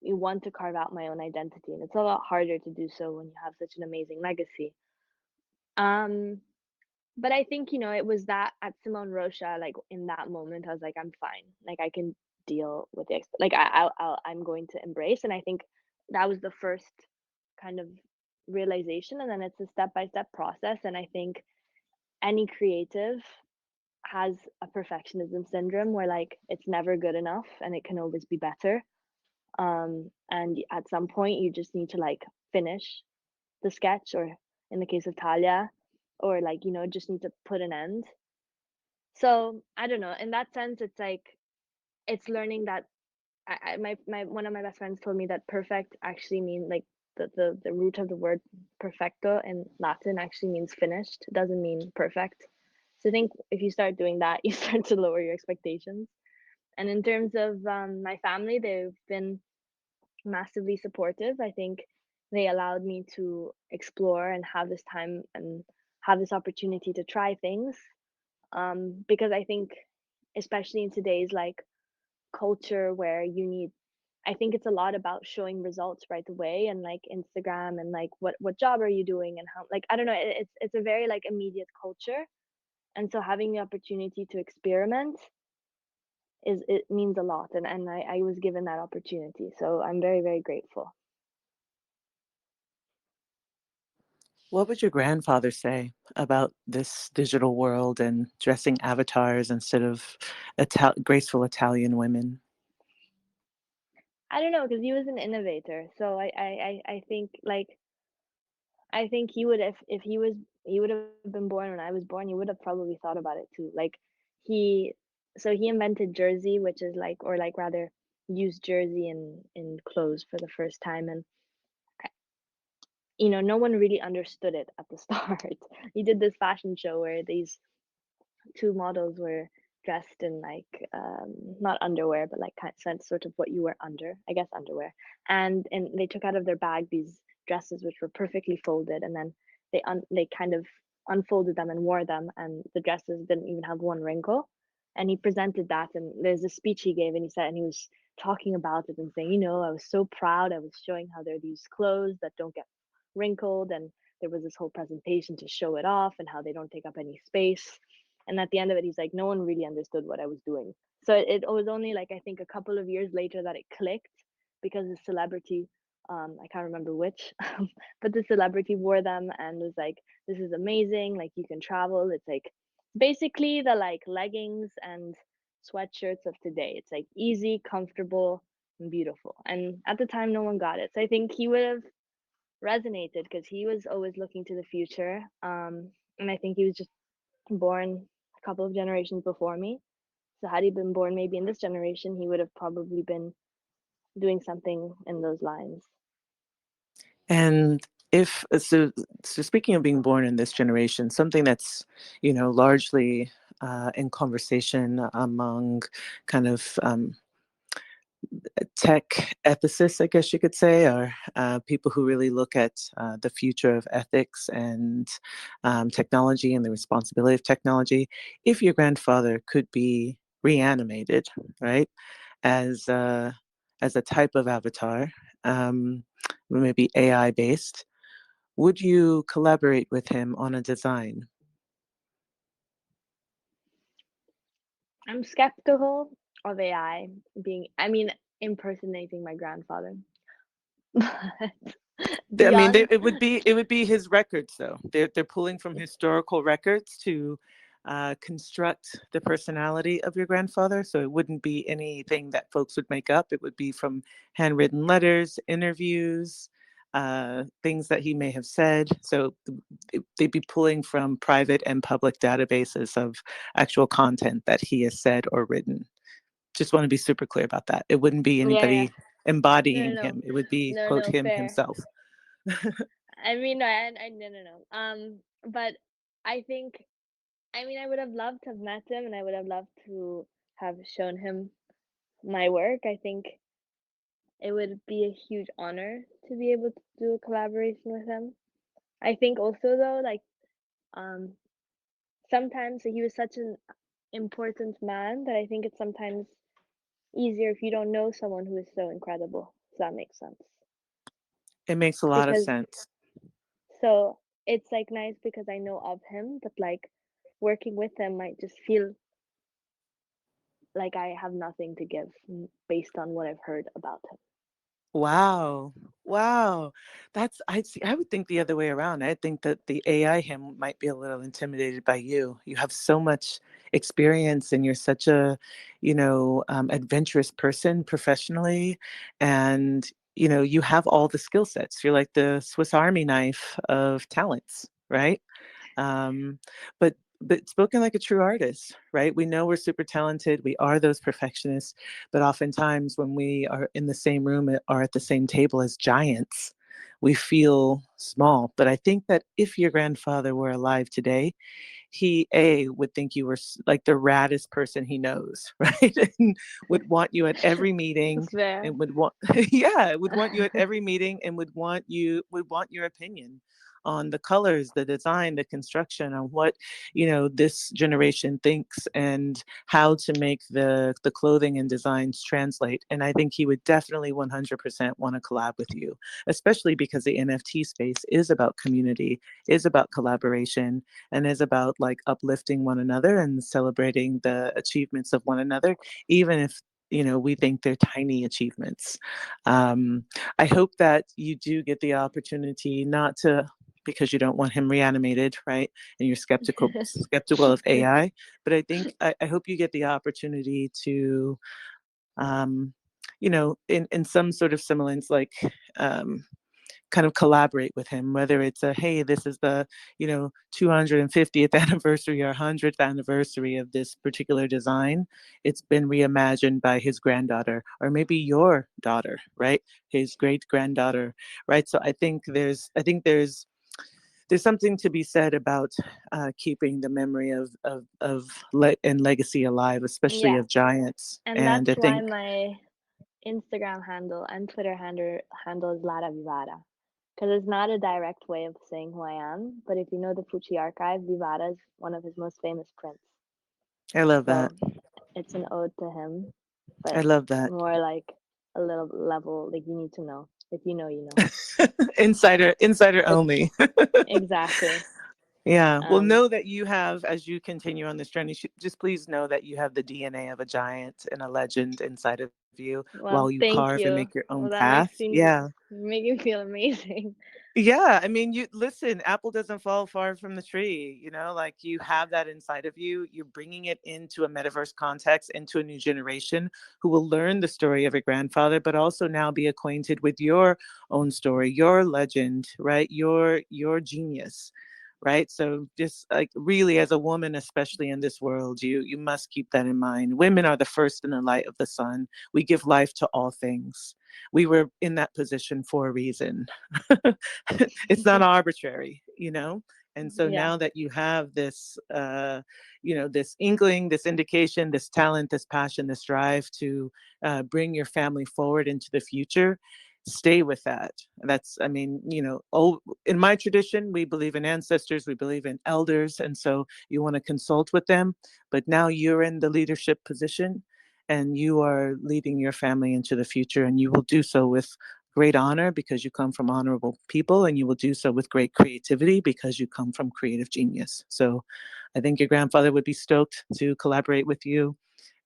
you want to carve out my own identity, and it's a lot harder to do so when you have such an amazing legacy. Um, but I think, it was that at Simone Rocha, like in that moment, I was like, I'm fine. Like I can deal with the like I'm going to embrace. And I think that was the first kind of realization, and then it's a step by step process. And I think any creative has a perfectionism syndrome where like it's never good enough and it can always be better. And at some point you just need to like finish the sketch, or in the case of Talia, or like, just need to put an end. So I don't know. In that sense, it's like it's learning that my one of my best friends told me that perfect actually mean like the root of the word perfecto in Latin actually means finished. It doesn't mean perfect. So I think if you start doing that, you start to lower your expectations. And in terms of my family, they've been massively supportive. I think they allowed me to explore and have this time and have this opportunity to try things. Because I think, especially in today's like culture where you need, I think it's a lot about showing results right away, and like Instagram, and like what job are you doing, and how, like, I don't know, it's a very like immediate culture. And so having the opportunity to experiment is, it means a lot, and I was given that opportunity, so I'm very, very grateful. What would your grandfather say about this digital world and dressing avatars instead of graceful Italian women? I don't know, because he was an innovator, so I think like, I think he would, if he would have been born when I was born, he would have probably thought about it too. Like he so he invented jersey, which is like, or like rather used jersey in clothes for the first time. And no one really understood it at the start. He did this fashion show where these two models were dressed in like not underwear, but like sort of what you wear under, I guess, underwear. And they took out of their bag these dresses which were perfectly folded, and then they kind of unfolded them and wore them, and the dresses didn't even have one wrinkle. And he presented that, and there's a speech he gave, and he was talking about it and saying, I was so proud. I was showing how there are these clothes that don't get wrinkled, and there was this whole presentation to show it off and how they don't take up any space. And at the end of it, he's like, no one really understood what I was doing. So it was only like, I think, a couple of years later that it clicked, because the celebrity, I can't remember which, but the celebrity wore them and was like, this is amazing, like you can travel. It's like basically the like leggings and sweatshirts of today. It's like easy, comfortable, and beautiful. And at the time, no one got it. So I think he would have resonated because he was always looking to the future. And I think he was just born a couple of generations before me. So had he been born maybe in this generation, he would have probably been doing something in those lines. And if so, speaking of being born in this generation, something that's largely in conversation among kind of tech ethicists, I guess you could say, or people who really look at the future of ethics and technology and the responsibility of technology. If your grandfather could be reanimated, right, as as a type of avatar, maybe AI based, would you collaborate with him on a design? I'm skeptical of AI being, I mean, impersonating my grandfather. But I mean, beyond, it would be his records, though. They're pulling from historical records to construct the personality of your grandfather. So it wouldn't be anything that folks would make up. It would be from handwritten letters, interviews, things that he may have said. So they'd be pulling from private and public databases of actual content that he has said or written. Just want to be super clear about that. It wouldn't be yeah, yeah. anybody No, no, embodying no, him. It would be, no, quote, no, him fair. himself. I mean, no, no, no, no. But I think, I mean, I would have loved to have met him, and I would have loved to have shown him my work. I think it would be a huge honor to be able to do a collaboration with him. I think also though, like, um, sometimes he was such an important man that I think it's sometimes easier if you don't know someone who is so incredible. If that makes sense. It makes a lot of Because sense. so it's like nice because I know of him, but like working with him might just feel like I have nothing to give based on what I've heard about him. Wow. Wow. That's I'd see I would think the other way around. I think that the AI him might be a little intimidated by you. You have so much experience and you're such a, adventurous person professionally. And, you have all the skill sets. You're like the Swiss Army knife of talents, right? um, but spoken like a true artist, right? We know we're super talented, we are those perfectionists, but oftentimes when we are in the same room or at the same table as giants, we feel small. But I think that if your grandfather were alive today, he would think you were like the raddest person he knows, right? And would want you at every meeting It's fair. and would want yeah, would want you at every meeting and would want your opinion on the colors, the design, the construction, on what this generation thinks and how to make the clothing and designs translate. And I think he would definitely 100% want to collab with you, especially because the NFT space is about community, is about collaboration, and is about like uplifting one another and celebrating the achievements of one another, even if we think they're tiny achievements. um, I hope that you do get the opportunity, not to, because you don't want him reanimated, right? And you're skeptical of AI, but I hope you get the opportunity to in some sort of semblance, like um, kind of collaborate with him, whether it's a, hey, this is the 250th anniversary or 100th anniversary of this particular design. It's been reimagined by his granddaughter, or maybe your daughter, right? His great granddaughter, right? So I think there's something to be said about keeping the memory and legacy alive, especially Yeah, of giants. and And that's I why think my Instagram handle and Twitter handle is Lara Vivara. Because it's not a direct way of saying who I am, but if you know the Pucci archive, Vivara is one of his most famous prints. I love that. So it's an ode to him, but I love that. more like a little level, like you need to know. If you know, you know. Insider only. Exactly. Yeah. Well, Um, know that you have, as you continue on this journey, just please know that you have the DNA of a giant and a legend inside of you while you well, carve and thank make your you. own Well, that path. makes Yeah. me feel amazing. Yeah, I mean, you listen, apple doesn't fall far from the tree, like you have that inside of you. You're bringing it into a metaverse context, into a new generation who will learn the story of your grandfather, but also now be acquainted with your own story, your legend, right? Your genius. Right. So just like really as a woman, especially in this world, you must keep that in mind. Women are the first in the light of the sun. We give life to all things. We were in that position for a reason. It's not arbitrary. And so Yeah. now that you have this this inkling, this indication, this talent, this passion, this drive to bring your family forward into the future, stay with that. That's, I mean, in my tradition, we believe in ancestors, we believe in elders, and so you want to consult with them. But now you're in the leadership position and you are leading your family into the future, and you will do so with great honor because you come from honorable people, and you will do so with great creativity because you come from creative genius. So I think your grandfather would be stoked to collaborate with you.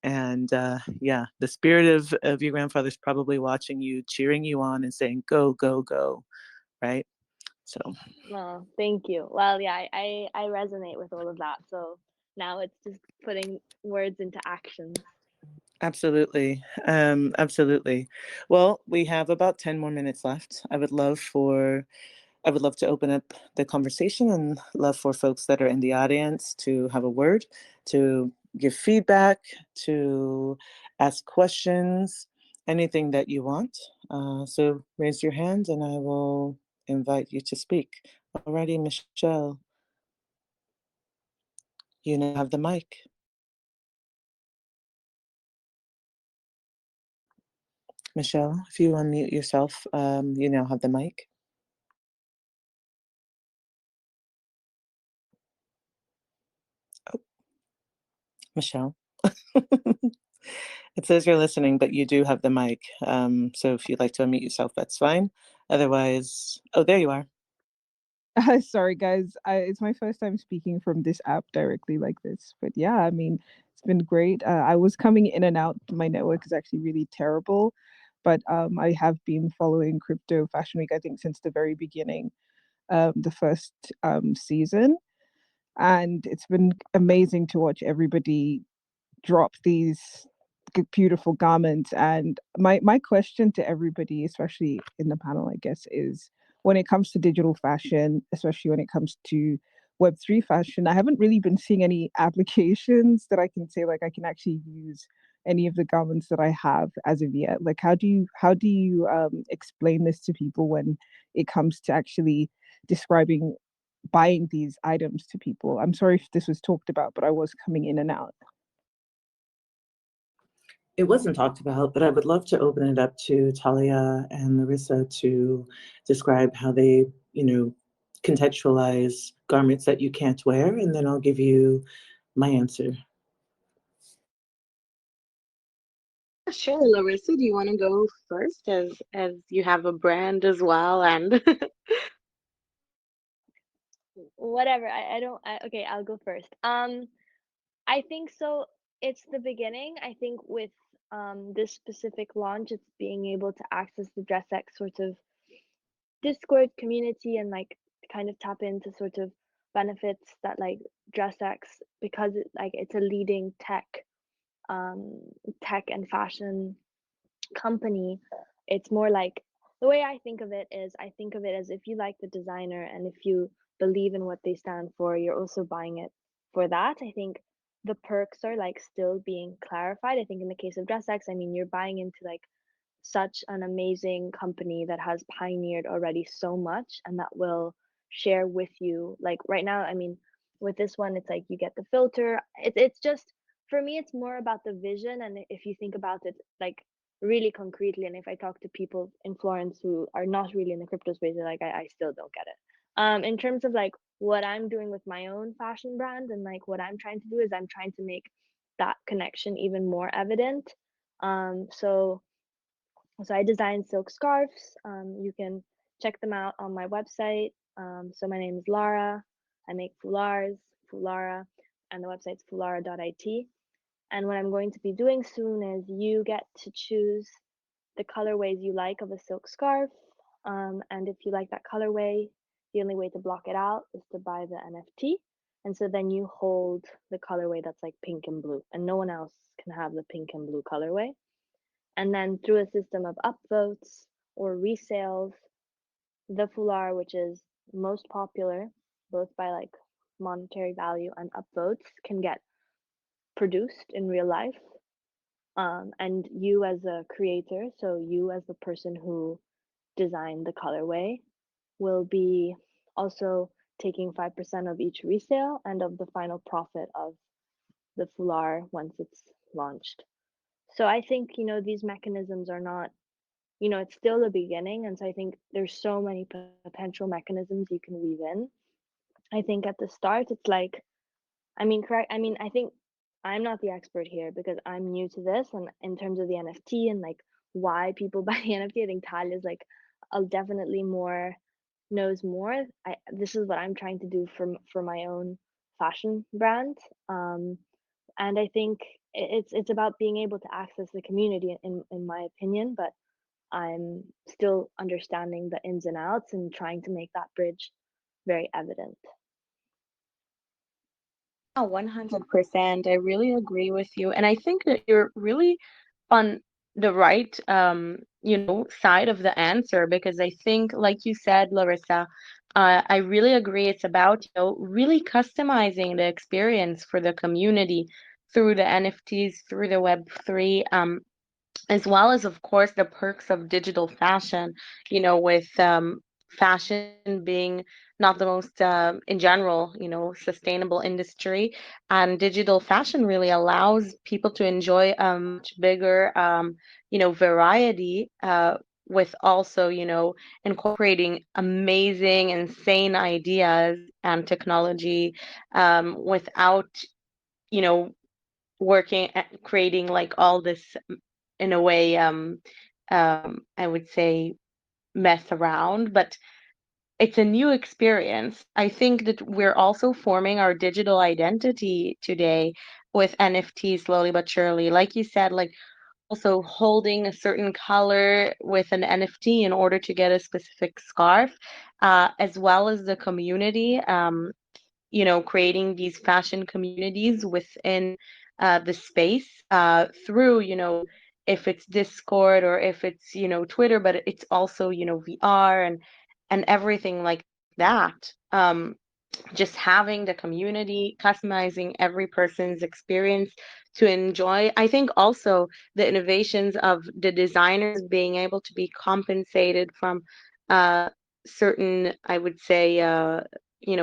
And yeah, the spirit of your grandfather's probably watching you, cheering you on and saying, go, go, go. Right. So Well, thank you. Well, yeah, I resonate with all of that. So now it's just putting words into actions. absolutely. Absolutely. Well, we have about 10 more minutes left. I would love to open up the conversation and love for folks that are in the audience to have a word, to give feedback, to ask questions, anything that you want. So raise your hand and I will invite you to speak. Alrighty, Michelle, you now have the mic. Michelle, if you unmute yourself, you now have the mic. Oh, Michelle. It says you're listening, but you do have the mic. So if you'd like to unmute yourself, that's fine. Otherwise, oh, there you are. Sorry, guys. It's my first time speaking from this app directly like this. But yeah, I mean, it's been great. I was coming in and out. My network is actually really terrible. But I have been following Crypto Fashion Week, I think, since the very beginning, the first season. And it's been amazing to watch everybody drop these beautiful garments. And my question to everybody, especially in the panel, I guess, is when it comes to digital fashion, especially when it comes to Web3 fashion, I haven't really been seeing any applications that I can say like I can actually use any of the garments that I have as of yet. Like how do you explain this to people when it comes to actually describing buying these items to people? I'm sorry if this was talked about, but I was coming in and out. It wasn't talked about, but I would love to open it up to Talia and Larissa to describe how they, contextualize garments that you can't wear, and then I'll give you my answer. Yeah, sure. Larissa, do you want to go first as you have a brand as well? And Whatever. I don't. Okay, I'll go first. I think so. It's the beginning. I think with this specific launch, it's being able to access the DressX sort of Discord community and like kind of tap into sort of benefits that like DressX, because it's a leading um tech and fashion company. It's more like, the way I think of it is, I think of it as, if you like the designer and if you believe in what they stand for, you're also buying it for that. I think the perks are like still being clarified. I think in the case of DressX, I mean, you're buying into like such an amazing company that has pioneered already so much and that will share with you. Like right now, I mean, with this one, it's like you get the filter. It's just, for me, it's more about the vision. And if you think about it like really concretely, and if I talk to people in Florence who are not really in the crypto space, they're like, I still don't get it. In terms of like what I'm doing with my own fashion brand, and like what I'm trying to do is I'm trying to make that connection even more evident. So So I design silk scarves. You can check them out on my website. So my name is Lara. I make foulars, Foulara, and the website's foulara.it. And what I'm going to be doing soon is you get to choose the colorways you like of a silk scarf. And if you like that colorway, the only way to block it out is to buy the NFT. And so then you hold the colorway that's like pink and blue, and no one else can have the pink and blue colorway. And then through a system of upvotes or resales, the foulard, which is most popular, both by like monetary value and upvotes, can get produced in real life. And you as a creator, so you as the person who designed the colorway, will be also taking 5% of each resale and of the final profit of the foulard once it's launched. So I think, these mechanisms are not, it's still the beginning. And so I think there's so many potential mechanisms you can weave in. I think at the start, it's like, I mean, correct. I mean, I think I'm not the expert here because I'm new to this. And in terms of the NFT and like why people buy the NFT, I think Talia's like, definitely more knows more. This is what I'm trying to do for my own fashion brand. And I think it's about being able to access the community in my opinion, but I'm still understanding the ins and outs and trying to make that bridge very evident. Yeah, 100%. I really agree with you. And I think that you're really on the right, side of the answer because I think, like you said, Larissa, I really agree. It's about, really customizing the experience for the community through the NFTs, through the Web3. As well as, of course, the perks of digital fashion, with fashion being not the most, in general, sustainable industry. And digital fashion really allows people to enjoy a much bigger, variety. With also, incorporating amazing, insane ideas and technology without, you know, working at creating like all this in a way, I would say mess around, but it's a new experience. I think that we're also forming our digital identity today with NFTs slowly but surely. Like you said, like also holding a certain color with an NFT in order to get a specific scarf, as well as the community. Creating these fashion communities within the space through, if it's Discord or if it's, Twitter, but it's also, VR and everything like that. Just having the community, customizing every person's experience to enjoy. I think also the innovations of the designers being able to be compensated from uh, certain, I would say,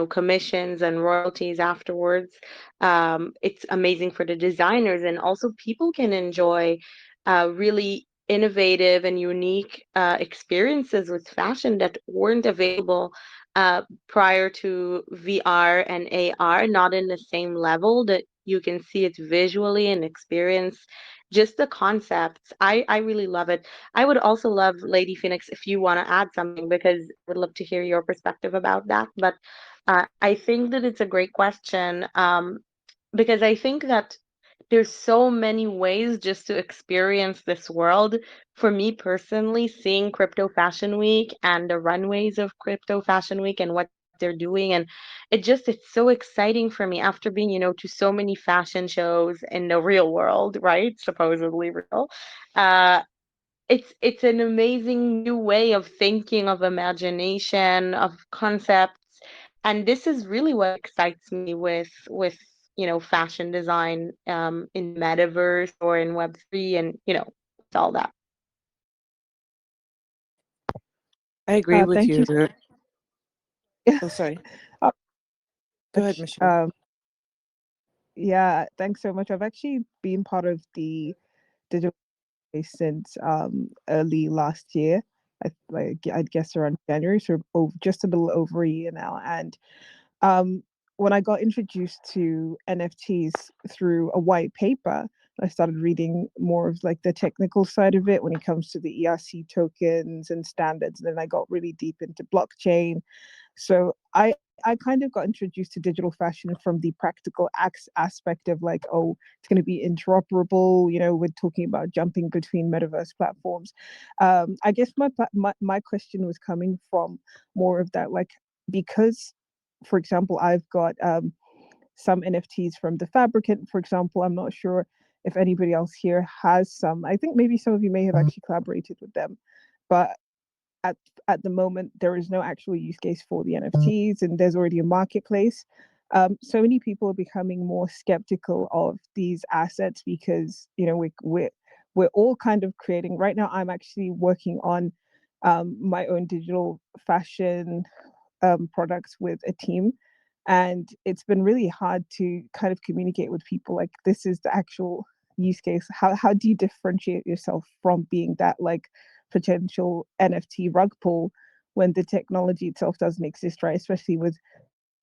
commissions and royalties afterwards. It's amazing for the designers, and also people can enjoy really innovative and unique experiences with fashion that weren't available prior to VR and AR, not in the same level that you can see it visually and experience just the concepts. I really love it. I would also love, Lady PheOnix, if you want to add something, because I would love to hear your perspective about that. But I think that it's a great question, because I think that there's so many ways just to experience this world. For me personally, seeing Crypto Fashion Week and the runways of Crypto Fashion Week and what they're doing, and it's so exciting for me after being, to so many fashion shows in the real world, right? Supposedly real. Uh, it's an amazing new way of thinking, of imagination, of concepts, and this is really what excites me with fashion design in metaverse or in Web3, and with all that. I agree with Thank you. you. Oh, sorry. Uh, Go ahead, much. Michelle. Yeah, thanks so much. I've actually been part of the digital space since early last year. I'd guess around January, so just a little over a year now. And um, when I got introduced to NFTs through a white paper, I started reading more of like the technical side of it when it comes to the ERC tokens and standards. And then I got really deep into blockchain. So I kind of got introduced to digital fashion from the practical aspect of like, oh, it's going to be interoperable. You know, we're talking about jumping between metaverse platforms. I guess my question was coming from more of that, like, because, for example, I've got some NFTs from the Fabricant, for example. I'm not sure if anybody else here has some. I think maybe some of you may have actually collaborated with them, but at at the moment there is no actual use case for the NFTs, and there's already a marketplace. So many people are becoming more skeptical of these assets because, you know, we're all kind of creating. Right now, I'm actually working on my own digital fashion products with a team, and it's been really hard to kind of communicate with people like this is the actual use case. How do you differentiate yourself from being that like potential NFT rug pull when the technology itself doesn't exist, right? Especially with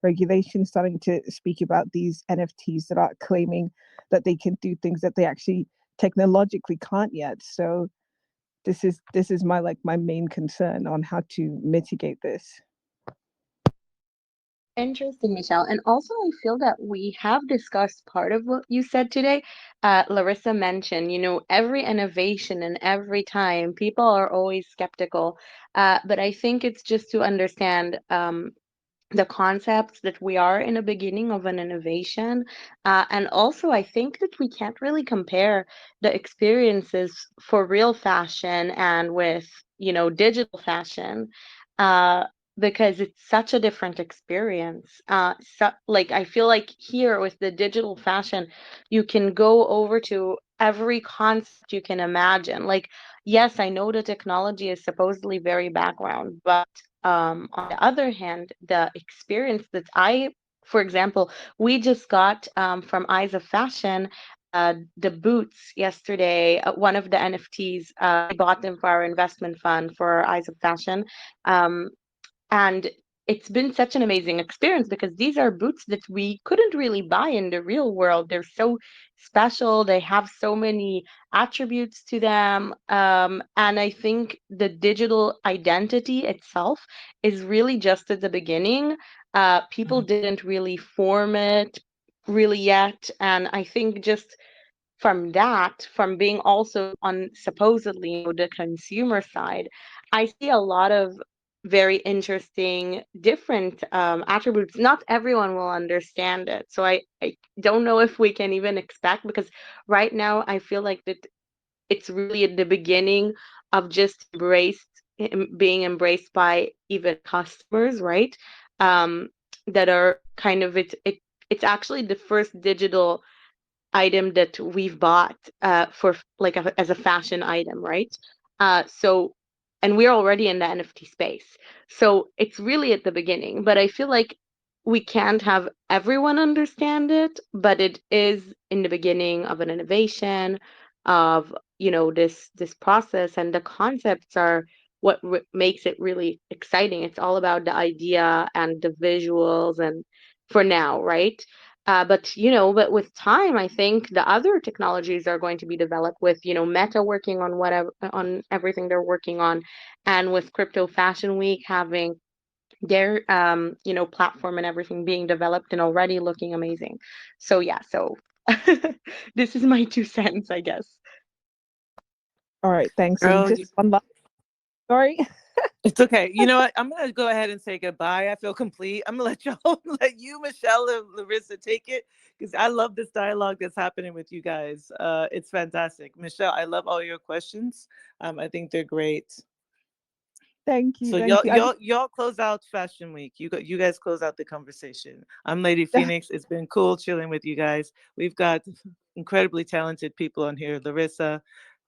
regulation starting to speak about these NFTs that are claiming that they can do things that they actually technologically can't yet. So this is my main concern on how to mitigate this. Interesting, Michelle. And also, I feel that we have discussed part of what you said today. Larissa mentioned, every innovation and every time people are always skeptical. But I think it's just to understand the concepts that we are in the beginning of an innovation. And also, I think that we can't really compare the experiences for real fashion and with, digital fashion. Uh, because it's such a different experience. Like I feel like here with the digital fashion, you can go over to every concept you can imagine. Like, yes, I know the technology is supposedly very background, but on the other hand, the experience that for example, we just got from Eyes of Fashion the boots yesterday. One of the NFTs, we bought them for our investment fund for Eyes of Fashion. Um, and it's been such an amazing experience because these are boots that we couldn't really buy in the real world. They're so special. They have so many attributes to them. And I think the digital identity itself is really just at the beginning. People didn't really form it really yet. And I think just from that, from being also on supposedly the consumer side, I see a lot of very interesting different attributes. Not everyone will understand it. So I don't know if we can even expect, because right now I feel like that it's really at the beginning of just being embraced by even customers, right? Um, that are kind of it's actually the first digital item that we've bought for like as a fashion item, right? So, and we're already in the NFT space. So it's really at the beginning, but I feel like we can't have everyone understand it, but it is in the beginning of an innovation of, this process, and the concepts are what makes it really exciting. It's all about the idea and the visuals and for now, right? But with time, I think the other technologies are going to be developed with, Meta working on whatever on everything they're working on, and with Crypto Fashion Week having their platform and everything being developed and already looking amazing. So yeah, so this is my 2 cents, I guess. All right, thanks. And Girl, just one last, sorry. it's okay. You know what? I'm gonna go ahead and say goodbye. I feel complete. I'm gonna let y'all, let you, Michelle, and Larissa take it because I love this dialogue that's happening with you guys. It's fantastic. Michelle, I love all your questions. I think they're great. Thank you, So thank y'all, you. y'all, y'all close out Fashion Week. You guys close out the conversation. I'm Lady PheOnix. It's been cool chilling with you guys. We've got incredibly talented people on here. Larissa,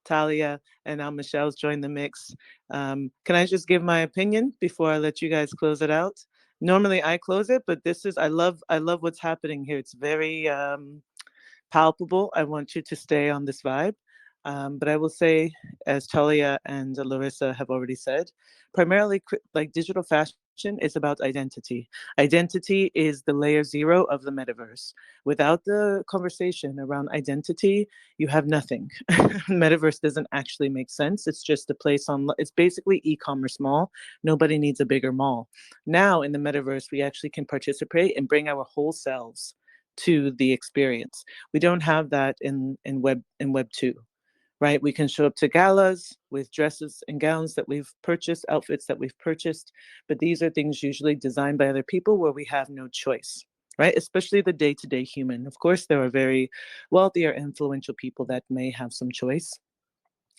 Talia, and now Michelle's joined the mix. Can I just give my opinion before I let you guys close it out? Normally I close it, but I love what's happening here. It's very palpable. I want you to stay on this vibe. But I will say, as Talia and Larissa have already said, primarily like digital fashion fashion, it's about identity. Identity is the layer zero of the metaverse. Without the conversation around identity, you have nothing. Metaverse doesn't actually make sense. It's just a place on, it's basically e-commerce mall. Nobody needs a bigger mall. Now in the metaverse, we actually can participate and bring our whole selves to the experience. We don't have that in web 2, right? We can show up to galas with dresses and gowns that we've purchased, outfits that we've purchased, but these are things usually designed by other people where we have no choice, right? Especially the day-to-day human. Of course, there are very wealthy or influential people that may have some choice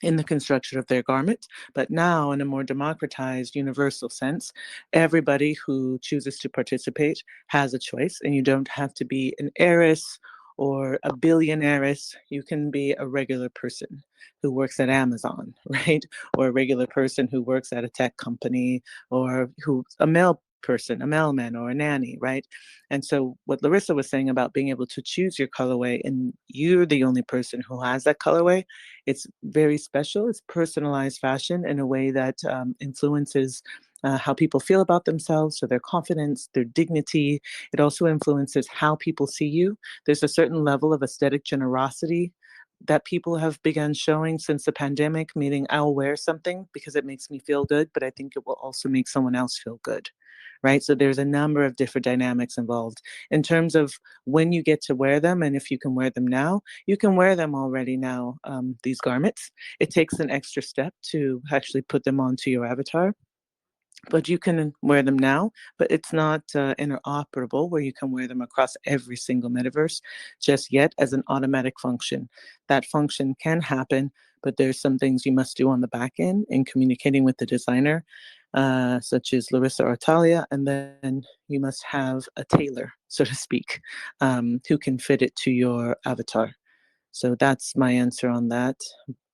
in the construction of their garment. But now, in a more democratized, universal sense, everybody who chooses to participate has a choice, and you don't have to be an heiress or a billionaireess. You can be a regular person who works at Amazon, right? Or a regular person who works at a tech company, or who a male person, a mailman or a nanny, right? And so what Larissa was saying about being able to choose your colorway and you're the only person who has that colorway, it's very special. It's personalized fashion in a way that influences how people feel about themselves, so their confidence, their dignity. It also influences how people see you. There's a certain level of aesthetic generosity that people have begun showing since the pandemic, meaning I'll wear something because it makes me feel good, but I think it will also make someone else feel good, right? So there's a number of different dynamics involved in terms of when you get to wear them, and if you can wear them now, you can wear them already now, these garments. It takes an extra step to actually put them onto your avatar, but you can wear them now. But it's not interoperable where you can wear them across every single metaverse just yet as an automatic function. That function can happen, but there's some things you must do on the back end in communicating with the designer, such as Larissa or Talia, and then you must have a tailor, so to speak, who can fit it to your avatar. So that's my answer on that.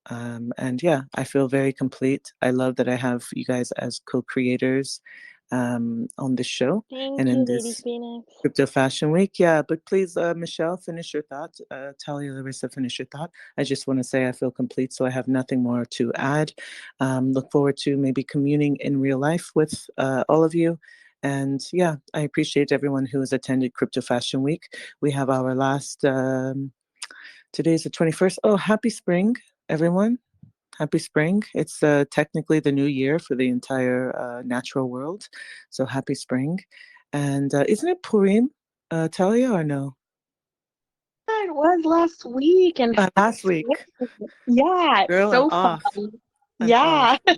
And yeah, I feel very complete. I love that I have you guys as co-creators on this show and Thank you, in Lady this PheOnix. Crypto Fashion Week. Yeah, but please, Michelle, finish your thought. Talia, Larissa, finish your thought. I just want to say I feel complete, so I have nothing more to add. Look forward to maybe communing in real life with all of you. And yeah, I appreciate everyone who has attended Crypto Fashion Week. We have our last, today's the 21st. Oh, happy spring, everyone. Happy spring. It's technically the new year for the entire natural world. So happy spring. And isn't it Purim, Talia, or no? Yeah, it was last week, and Last week. yeah, it's Girl, I'm so fun. off. I'm Yeah, off.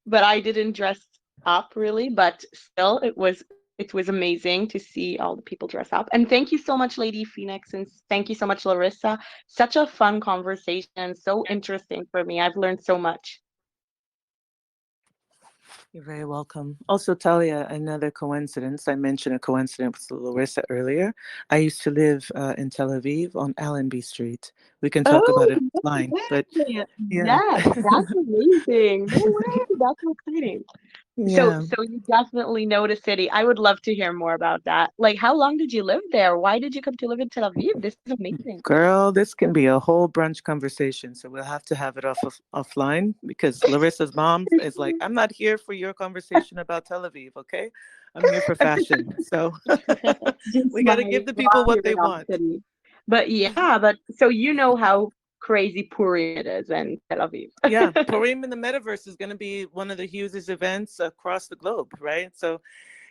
but I didn't dress up really, but still it was amazing to see all the people dress up. And thank you so much, Lady PheOnix, and thank you so much, Larissa. Such a fun conversation, so interesting for me. I've learned so much. You're very welcome. Also, Talia, another coincidence. I mentioned a coincidence with Larissa earlier. I used to live in Tel Aviv on Allenby Street. We can talk Oh, about it no offline, but way. yeah. Yes, that's amazing. No way. That's so exciting. So, Yeah. so you definitely know the city. I would love to hear more about that. Like, how long did you live there? Why did you come to live in Tel Aviv? This is amazing. Girl, this can be a whole brunch conversation. So we'll have to have it offline because Larissa's mom is like, I'm not here for your conversation about Tel Aviv, okay? I'm here for fashion. So Just we got to my give the people love what here they on want. the city. But yeah, but so you know how crazy Purim it is in Tel Aviv. Yeah, Purim in the metaverse is going to be one of the hugest events across the globe, right? So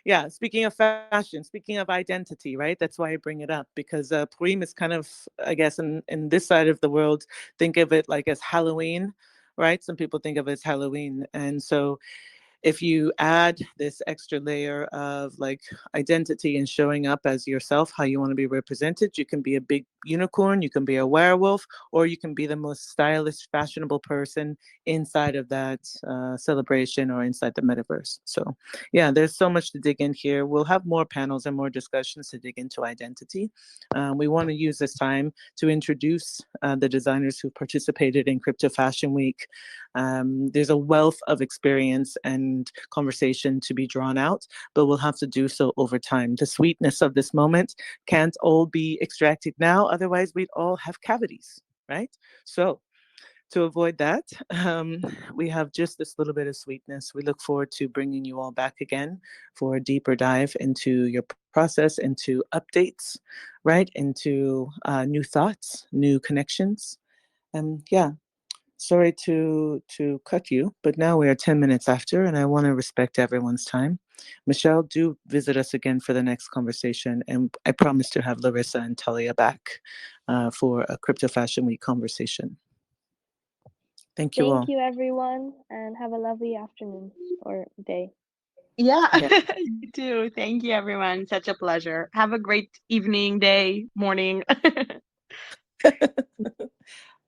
yeah, speaking of fashion, speaking of identity, right? That's why I bring it up because Purim is kind of, I guess, in this side of the world, think of it like as Halloween, right? Some people think of it as Halloween. And so if you add this extra layer of like identity and showing up as yourself, how you want to be represented, you can be a big unicorn, you can be a werewolf, or you can be the most stylish, fashionable person inside of that celebration or inside the metaverse. So, yeah, there's so much to dig in here. We'll have more panels and more discussions to dig into identity. We want to use this time to introduce the designers who participated in Crypto Fashion Week. There's a wealth of experience and conversation to be drawn out, but we'll have to do so over time. The sweetness of this moment can't all be extracted now, otherwise we'd all have cavities, right? So to avoid that, we have just this little bit of sweetness. We look forward to bringing you all back again for a deeper dive into your process, into updates, right? Into new thoughts, new connections. And yeah, sorry to cut you, but now we are 10 minutes after, and I want to respect everyone's time. Michelle, do visit us again for the next conversation, and I promise to have Larissa and Talia back for a Crypto Fashion Week conversation. Thank you Thank all. you, everyone, and have a lovely afternoon or day. Yeah, Yeah. you too. Thank you, everyone. Such a pleasure. Have a great evening, day, morning.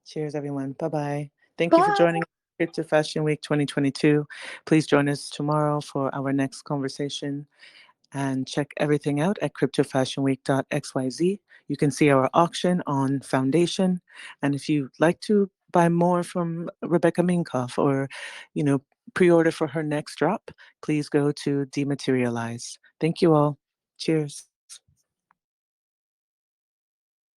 Cheers, everyone. Bye bye. Thank you for Bye. joining Crypto Fashion Week 2022. Please join us tomorrow for our next conversation. And check everything out at cryptofashionweek.xyz. You can see our auction on foundation. And if you'd like to buy more from Rebecca Minkoff or, you know, pre-order for her next drop, please go to Dematerialize. Thank you all. Cheers.